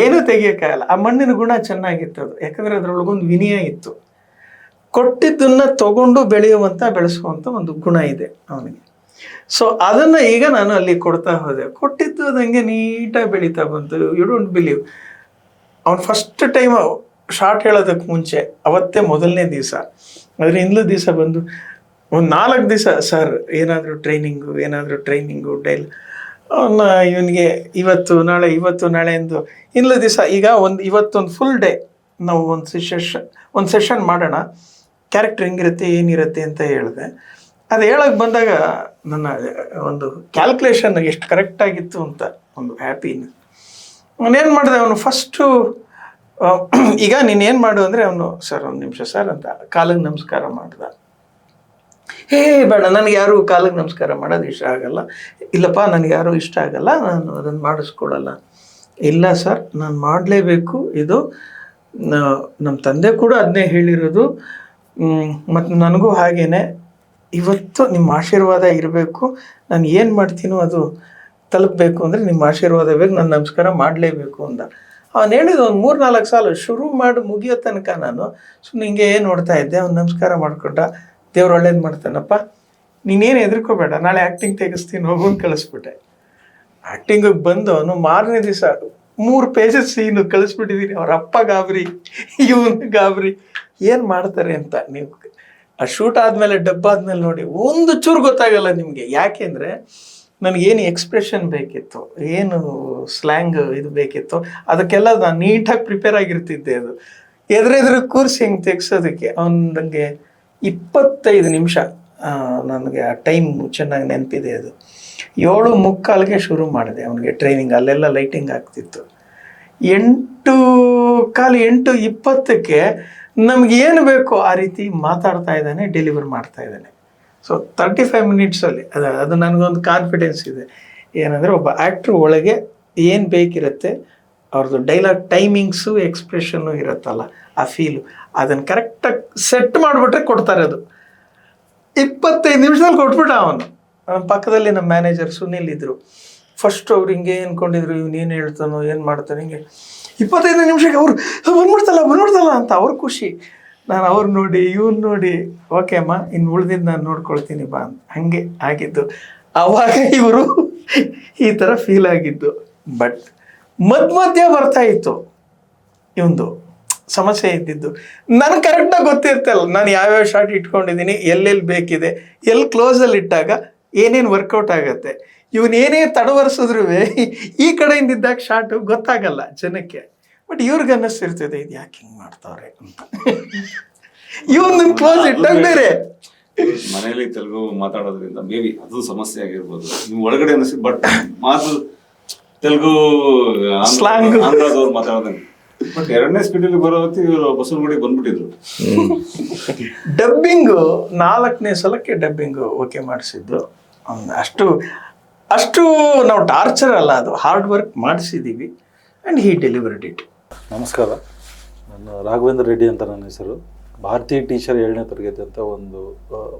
A: ಏನು ತೆಗಿಯೋಕ್ಕಾಗಲ್ಲ. ಆ ಮಣ್ಣಿನ ಗುಣ ಚೆನ್ನಾಗಿತ್ತು ಅದು, ಯಾಕಂದರೆ ಅದರೊಳಗೊಂದು ವಿನಯ ಇತ್ತು. ಕೊಟ್ಟಿದ್ದನ್ನು ತಗೊಂಡು ಬೆಳೆಸುವಂಥ ಒಂದು ಗುಣ ಇದೆ ಅವನಿಗೆ. ಸೊ ಅದನ್ನು ಈಗ ನಾನು ಅಲ್ಲಿ ಕೊಡ್ತಾ ಹೋದೆ. ಕೊಟ್ಟಿದ್ದು ಅದಂಗೆ ನೀಟಾಗಿ ಬೆಳೀತಾ ಬಂತು. ಯು ಡೋಂಟ್ ಬಿಲೀವ್, ಅವ್ನು ಫಸ್ಟ್ ಟೈಮ್ ಶಾರ್ಟ್ ಹೇಳೋದಕ್ಕೆ ಮುಂಚೆ ಅವತ್ತೇ ಮೊದಲನೇ ದಿವಸ ಅದ್ರ ಹಿಂದ್ಲ ದಿವಸ ಬಂದು ಒಂದು 4 ದಿವಸ ಸರ್ ಏನಾದರೂ ಟ್ರೈನಿಂಗು ಡೈಲ್ ಅವನ್ನ ಇವನಿಗೆ ಇವತ್ತು ನಾಳೆ ಎಂದು ಹಿಂದ್ಲ ದಿವಸ ಈಗ ಇವತ್ತೊಂದು ಫುಲ್ ಡೇ ನಾವು ಒಂದು ಸೆಷನ್ ಮಾಡೋಣ, ಕ್ಯಾರೆಕ್ಟರ್ ಹೆಂಗಿರುತ್ತೆ ಏನಿರುತ್ತೆ ಅಂತ ಹೇಳಿದೆ. ಅದು ಹೇಳಕ್ಕೆ ಬಂದಾಗ ನನ್ನ ಒಂದು ಕ್ಯಾಲ್ಕುಲೇಷನ್ ಎಷ್ಟು ಕರೆಕ್ಟಾಗಿತ್ತು ಅಂತ ಒಂದು ಹ್ಯಾಪಿನೆಸ್. ಅವನೇನು ಮಾಡಿದೆ, ಅವನು ಫಸ್ಟು ಈಗ ನೀನೇನು ಮಾಡು ಅಂದರೆ ಅವನು ಸರ್ 1 ನಿಮಿಷ ಸರ್ ಅಂತ ಕಾಲಿಗೆ ನಮಸ್ಕಾರ ಮಾಡ್ದ. ಬೇಡ ನನಗೆ ಯಾರು ಕಾಲಿಗೆ ನಮಸ್ಕಾರ ಮಾಡೋದು ಇಷ್ಟ ಆಗಲ್ಲ, ಇಲ್ಲಪ್ಪ ನನಗೆ ಯಾರೂ ಇಷ್ಟ ಆಗಲ್ಲ, ನಾನು ಅದನ್ನು ಮಾಡಿಸ್ಕೊಡಲ್ಲ. ಇಲ್ಲ ಸರ್ ನಾನು ಮಾಡಲೇಬೇಕು, ಇದು ನಮ್ಮ ತಂದೆ ಕೂಡ ಅದನ್ನೇ ಹೇಳಿರೋದು, ಮತ್ತು ನನಗೂ ಹಾಗೇನೆ ಇವತ್ತು ನಿಮ್ಮ ಆಶೀರ್ವಾದ ಇರಬೇಕು, ನಾನು ಏನು ಮಾಡ್ತೀನೋ ಅದು ತಲುಪಬೇಕು ಅಂದರೆ ನಿಮ್ಮ ಆಶೀರ್ವಾದ ಬೇಕು, ನಾನು ನಮಸ್ಕಾರ ಮಾಡಲೇಬೇಕು ಅಂದ. ಅವನು ಹೇಳಿದ ಒಂದು 3-4 ಸಾಲ ಶುರು ಮಾಡಿ ಮುಗಿಯೋ ತನಕ ನಾನು ಸುಮ್ಮನೆ ಹಿಂಗೆ ನೋಡ್ತಾ ಇದ್ದೆ. ಅವ್ನು ನಮಸ್ಕಾರ ಮಾಡಿಕೊಂಡ, ದೇವ್ರು ಒಳ್ಳೇದು ಮಾಡ್ತಾನಪ್ಪ, ನೀನೇನು ಹೆದರ್ಕೋಬೇಡ, ನಾಳೆ ಆ್ಯಕ್ಟಿಂಗ್ ತೆಗೆಸ್ತೀನಿ ಹೋಗೋನ್ ಕಳಿಸ್ಬಿಟ್ಟೆ. ಆ್ಯಕ್ಟಿಂಗಿಗೆ ಬಂದು ಅವನು ಮಾರನೇ ದಿವಸ 3 ಪೇಜಸ್ ಸೀನು ಕಳಿಸ್ಬಿಟ್ಟಿದ್ದೀನಿ. ಅವ್ರ ಅಪ್ಪ ಗಾಬರಿ, ಇವನು ಗಾಬರಿ, ಏನು ಮಾಡ್ತಾರೆ ಅಂತ. ನೀವು ಆ ಶೂಟ್ ಆದಮೇಲೆ ಡಬ್ಬಾದ್ಮೇಲೆ ನೋಡಿ ಒಂದು ಚೂರು ಗೊತ್ತಾಗಲ್ಲ ನಿಮಗೆ. ಯಾಕೆಂದರೆ ನನಗೇನು ಎಕ್ಸ್ಪ್ರೆಷನ್ ಬೇಕಿತ್ತು, ಏನು ಸ್ಲ್ಯಾಂಗ್ ಇದು ಬೇಕಿತ್ತು, ಅದಕ್ಕೆಲ್ಲ ನಾನು ನೀಟಾಗಿ ಪ್ರಿಪೇರ್ ಆಗಿರ್ತಿದ್ದೆ. ಅದು ಎದುರೆದುರು ಕೂರಿಸಿ ಹಿಂಗೆ ತೆಗ್ಸೋದಕ್ಕೆ ನನಗೆ 25 ನಿಮಿಷ ನನಗೆ ಆ ಟೈಮ್ ಚೆನ್ನಾಗಿ ನೆನಪಿದೆ. ಅದು 7:45ಗೆ ಶುರು ಮಾಡಿದೆ ಅವನಿಗೆ ಟ್ರೈನಿಂಗ್. ಅಲ್ಲೆಲ್ಲ ಲೈಟಿಂಗ್ ಆಗ್ತಿತ್ತು. 8:20ಕ್ಕೆ ನಮಗೇನು ಬೇಕೋ ಆ ರೀತಿ ಮಾತಾಡ್ತಾ ಇದ್ದಾನೆ, ಡೆಲಿವರ್ ಮಾಡ್ತಾ ಇದ್ದಾನೆ. ಸೊ 35 ಮಿನಿಟ್ಸಲ್ಲಿ ಅದು ನನಗೊಂದು ಕಾನ್ಫಿಡೆನ್ಸ್ ಇದೆ. ಏನಂದರೆ ಒಬ್ಬ ಆ್ಯಕ್ಟ್ರ್ ಒಳಗೆ ಏನು ಬೇಕಿರುತ್ತೆ, ಅವ್ರದ್ದು ಡೈಲಾಗ್ ಟೈಮಿಂಗ್ಸು ಎಕ್ಸ್ಪ್ರೆಷನ್ನು ಇರುತ್ತಲ್ಲ, ಆ ಫೀಲು ಅದನ್ನು ಕರೆಕ್ಟಾಗಿ ಸೆಟ್ ಮಾಡಿಬಿಟ್ರೆ ಕೊಡ್ತಾರೆ. ಅದು 25 ನಿಮಿಷದಲ್ಲಿ ಕೊಟ್ಬಿಟ್ಟ ಅವನು. ನಮ್ಮ ಪಕ್ಕದಲ್ಲಿ ನಮ್ಮ ಮ್ಯಾನೇಜರ್ ಸುನಿಲ್ ಇದ್ದರು. ಫಸ್ಟ್ ಅವ್ರು ಹಿಂಗೆ ಅಂದ್ಕೊಂಡಿದ್ರು, ಇವನೇನು ಹೇಳ್ತಾನೋ ಏನು ಮಾಡ್ತಾನೆ, ಹಿಂಗೆ 25 ನಿಮಿಷಕ್ಕೆ ಅವರು ಬಂದ್ಬಿಡ್ತಲ್ಲ ಅಂತ ಅವ್ರ ಖುಷಿ. ನಾನು ಅವ್ರು ನೋಡಿ ಇವ್ನು ನೋಡಿ ಓಕೆ ಅಮ್ಮ ಇನ್ನು ಉಳ್ದಿದ್ದು ನಾನು ನೋಡ್ಕೊಳ್ತೀನಿ ಬಾ ಅಂತ. ಹಾಗೆ ಆಗಿದ್ದು. ಆವಾಗ ಇವರು ಈ ಥರ ಫೀಲ್ ಆಗಿದ್ದು. ಬಟ್ ಮಧ್ಯ ಬರ್ತಾ ಇತ್ತು ಇವಂದು ಸಮಸ್ಯೆ ಇದ್ದಿದ್ದು. ನನಗೆ ಕರೆಕ್ಟಾಗಿ ಗೊತ್ತಿರ್ತಲ್ಲ ನಾನು ಯಾವ್ಯಾವ ಶಾರ್ಟ್ ಇಟ್ಕೊಂಡಿದ್ದೀನಿ, ಎಲ್ಲೆಲ್ಲಿ ಬೇಕಿದೆ, ಎಲ್ಲಿ ಕ್ಲೋಸಲ್ಲಿ ಇಟ್ಟಾಗ ಏನೇನು ವರ್ಕೌಟ್ ಆಗುತ್ತೆ. ಇವನೇನೇ ತಡವರಿಸಿದ್ರು ಈ ಕಡೆಯಿಂದ ಇದ್ದಾಗ ಶಾರ್ಟು ಗೊತ್ತಾಗಲ್ಲ ಜನಕ್ಕೆ. ಬಟ್ ಇವ್ರಿಗೆ ಅನ್ನಿಸ್ತಿರ್ತದೆ ಇದು ಯಾಕೆ ಹಿಂಗೆ ಮಾಡ್ತಾವ್ರೆ ಅಂತ. ಇವನು ಕ್ಲೋಸ್ ಇಟ್ಟಾಗ ಬೇರೆ
D: ಮನೆಯಲ್ಲಿ ತೆಲುಗು ಮಾತಾಡೋದ್ರಿಂದ ಮೇ ಬಿ ಅದು ಸಮಸ್ಯೆ ಆಗಿರ್ಬೋದು. ನೀವು ಒಳಗಡೆ ಅನಿಸಿದ್ ಬಟ್ ಮಾತು ತೆಲುಗು
A: ಸ್ಲಾಂಗ್
D: ಆಂಧ್ರದವ್ರು ಮಾತಾಡೋದಂಗೆ. ಬಟ್ 2ನೇ ಸ್ಪೀಡಲ್ಲಿ ಬರೋ ಹೊತ್ತಿ ಇವರು ಬಸವನಗುಡಿಗೆ ಬಂದ್ಬಿಟ್ಟಿದ್ರು.
A: ಡಬ್ಬಿಂಗು 4ನೇ ಸಲಕ್ಕೆ ಡಬ್ಬಿಂಗು ಓಕೆ ಮಾಡಿಸಿದ್ದು. ಅಷ್ಟು ನಾವು ಟಾರ್ಚರ್ ಅಲ್ಲ, ಅದು ಹಾರ್ಡ್ ವರ್ಕ್ ಮಾಡಿಸಿದ್ದೀವಿ ಆ್ಯಂಡ್ ಹಿ ಡೆಲಿವರ್ಡ್ ಇಟ್.
H: ನಮಸ್ಕಾರ, ನಾನು ರಾಘವೇಂದ್ರ ರೆಡ್ಡಿ ಅಂತ ನನ್ನ ಹೆಸರು. ಭಾರತೀಯ ಟೀಚರ್ 7ನೇ ತರಗತಿ ಅಂತ ಒಂದು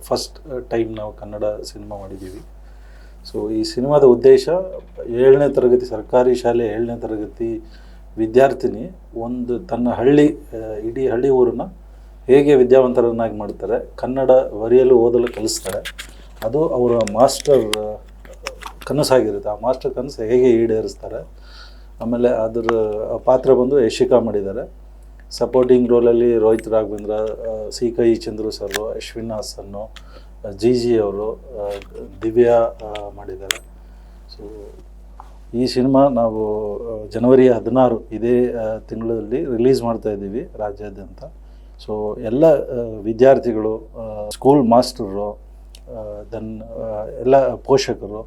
H: ಫಸ್ಟ್ ಟೈಮ್ ನಾವು ಕನ್ನಡ ಸಿನಿಮಾ ಮಾಡಿದ್ದೀವಿ. ಸೊ ಈ ಸಿನಿಮಾದ ಉದ್ದೇಶ 7ನೇ ತರಗತಿ ಸರ್ಕಾರಿ ಶಾಲೆ 7ನೇ ತರಗತಿ ವಿದ್ಯಾರ್ಥಿನಿ ಒಂದು ತನ್ನ ಇಡೀ ಹಳ್ಳಿ ಊರನ್ನು ಹೇಗೆ ವಿದ್ಯಾವಂತರನ್ನಾಗಿ ಮಾಡ್ತಾರೆ, ಕನ್ನಡ ಬರೆಯಲು ಓದಲು ಕಲಿಸ್ತಾರೆ. ಅದು ಅವರ ಮಾಸ್ಟರ್ ಕನಸಾಗಿರುತ್ತೆ. ಆ ಮಾಸ್ಟರ್ ಕನಸು ಹೇಗೆ ಈಡೇರಿಸ್ತಾರೆ. ಆಮೇಲೆ ಅದರ ಪಾತ್ರ ಬಂದು ಯಶಿಕಾ ಮಾಡಿದ್ದಾರೆ. ಸಪೋರ್ಟಿಂಗ್ ರೋಲಲ್ಲಿ ರೋಹಿತ್ ರಾಘವೇಂದ್ರ, ಸಿ ಕೈ ಚಂದ್ರು ಸರ್, ಅಶ್ವಿನ್ ಹಾಸನ್ನು, ಜಿ ಅವರು, ದಿವ್ಯಾ ಮಾಡಿದ್ದಾರೆ. ಸೊ ಈ ಸಿನಿಮಾ ನಾವು ಜನವರಿ 16 ಇದೇ ತಿಂಗಳಲ್ಲಿ ರಿಲೀಸ್ ಮಾಡ್ತಾ ಇದ್ದೀವಿ ರಾಜ್ಯಾದ್ಯಂತ. ಸೊ ಎಲ್ಲ ವಿದ್ಯಾರ್ಥಿಗಳು, ಸ್ಕೂಲ್ ಮಾಸ್ಟರು, ದೆನ್ ಎಲ್ಲ ಪೋಷಕರು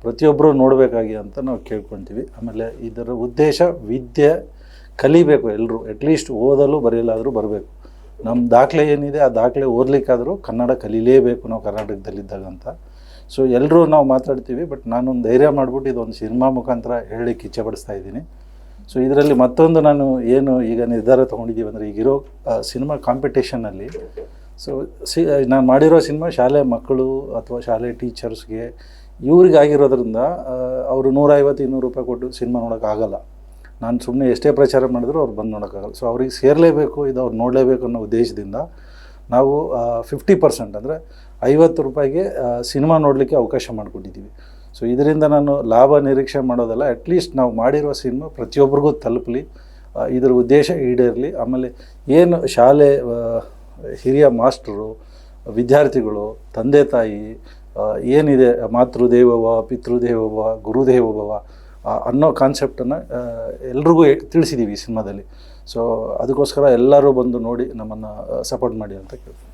H: ಪ್ರತಿಯೊಬ್ಬರು ನೋಡಬೇಕಾಗಿ ಅಂತ ನಾವು ಕೇಳ್ಕೊತೀವಿ. ಆಮೇಲೆ ಇದರ ಉದ್ದೇಶ ವಿದ್ಯೆ ಕಲಿಬೇಕು, ಎಲ್ಲರೂ ಅಟ್ಲೀಸ್ಟ್ ಓದಲು ಬರೆಯಲಾದರೂ ಬರಬೇಕು. ನಮ್ಮ ದಾಖಲೆ ಏನಿದೆ ಆ ದಾಖಲೆ ಓದಲಿಕ್ಕಾದರೂ ಕನ್ನಡ ಕಲೀಲೇಬೇಕು ನಾವು ಕರ್ನಾಟಕದಲ್ಲಿದ್ದಾಗ ಅಂತ. ಸೊ ಎಲ್ಲರೂ ನಾವು ಮಾತಾಡ್ತೀವಿ, ಬಟ್ ನಾನೊಂದು ಧೈರ್ಯ ಮಾಡಿಬಿಟ್ಟು ಇದೊಂದು ಸಿನಿಮಾ ಮುಖಾಂತರ ಹೇಳಲಿಕ್ಕೆ ಇಚ್ಛೆಪಡಿಸ್ತಾ ಇದ್ದೀನಿ. ಸೊ ಇದರಲ್ಲಿ ಮತ್ತೊಂದು ನಾನು ಏನು ಈಗ ನಿರ್ಧಾರ ತೊಗೊಂಡಿದ್ದೀವಿ ಅಂದರೆ, ಈಗಿರೋ ಸಿನಿಮಾ ಕಾಂಪಿಟೇಷನಲ್ಲಿ ನಾನು ಮಾಡಿರೋ ಸಿನಿಮಾ ಶಾಲೆ ಮಕ್ಕಳು ಅಥವಾ ಶಾಲೆ ಟೀಚರ್ಸ್ಗೆ ಇವ್ರಿಗಾಗಿರೋದ್ರಿಂದ ಅವರು 150-200 ರೂಪಾಯಿ ಕೊಟ್ಟು ಸಿನಿಮಾ ನೋಡೋಕ್ಕಾಗಲ್ಲ. ನಾನು ಸುಮ್ಮನೆ ಎಷ್ಟೇ ಪ್ರಚಾರ ಮಾಡಿದ್ರು ಅವ್ರು ಬಂದು ನೋಡೋಕ್ಕಾಗಲ್ಲ. ಸೊ ಅವ್ರಿಗೆ ಸೇರಲೇಬೇಕು, ಇದು ಅವ್ರು ನೋಡಲೇಬೇಕು ಅನ್ನೋ ಉದ್ದೇಶದಿಂದ ನಾವು 50% ಅಂದರೆ 50 ರೂಪಾಯಿಗೆ ಸಿನಿಮಾ ನೋಡಲಿಕ್ಕೆ ಅವಕಾಶ ಮಾಡಿಕೊಟ್ಟಿದ್ದೀವಿ. ಸೊ ಇದರಿಂದ ನಾನು ಲಾಭ ನಿರೀಕ್ಷೆ ಮಾಡೋದಲ್ಲ, ಅಟ್ಲೀಸ್ಟ್ ನಾವು ಮಾಡಿರೋ ಸಿನಿಮಾ ಪ್ರತಿಯೊಬ್ಬರಿಗೂ ತಲುಪಲಿ, ಇದರ ಉದ್ದೇಶ ಈಡೇರಲಿ. ಆಮೇಲೆ ಏನು ಶಾಲೆ ಹಿರಿಯ ಮಾಸ್ಟರು, ವಿದ್ಯಾರ್ಥಿಗಳು, ತಂದೆ ತಾಯಿ ಏನಿದೆ ಮಾತೃದೇವೋಭವ, ಪಿತೃದೇವೋಭವ, ಗುರುದೇವೋಭವ ಅನ್ನೋ ಕಾನ್ಸೆಪ್ಟನ್ನು ಎಲ್ರಿಗೂ ತಿಳಿಸಿದ್ದೀವಿ ಈ ಸಿನಿಮಾದಲ್ಲಿ. ಸೊ ಅದಕ್ಕೋಸ್ಕರ ಎಲ್ಲರೂ ಬಂದು ನೋಡಿ ನಮ್ಮನ್ನು ಸಪೋರ್ಟ್ ಮಾಡಿ ಅಂತ ಕೇಳ್ತೀನಿ.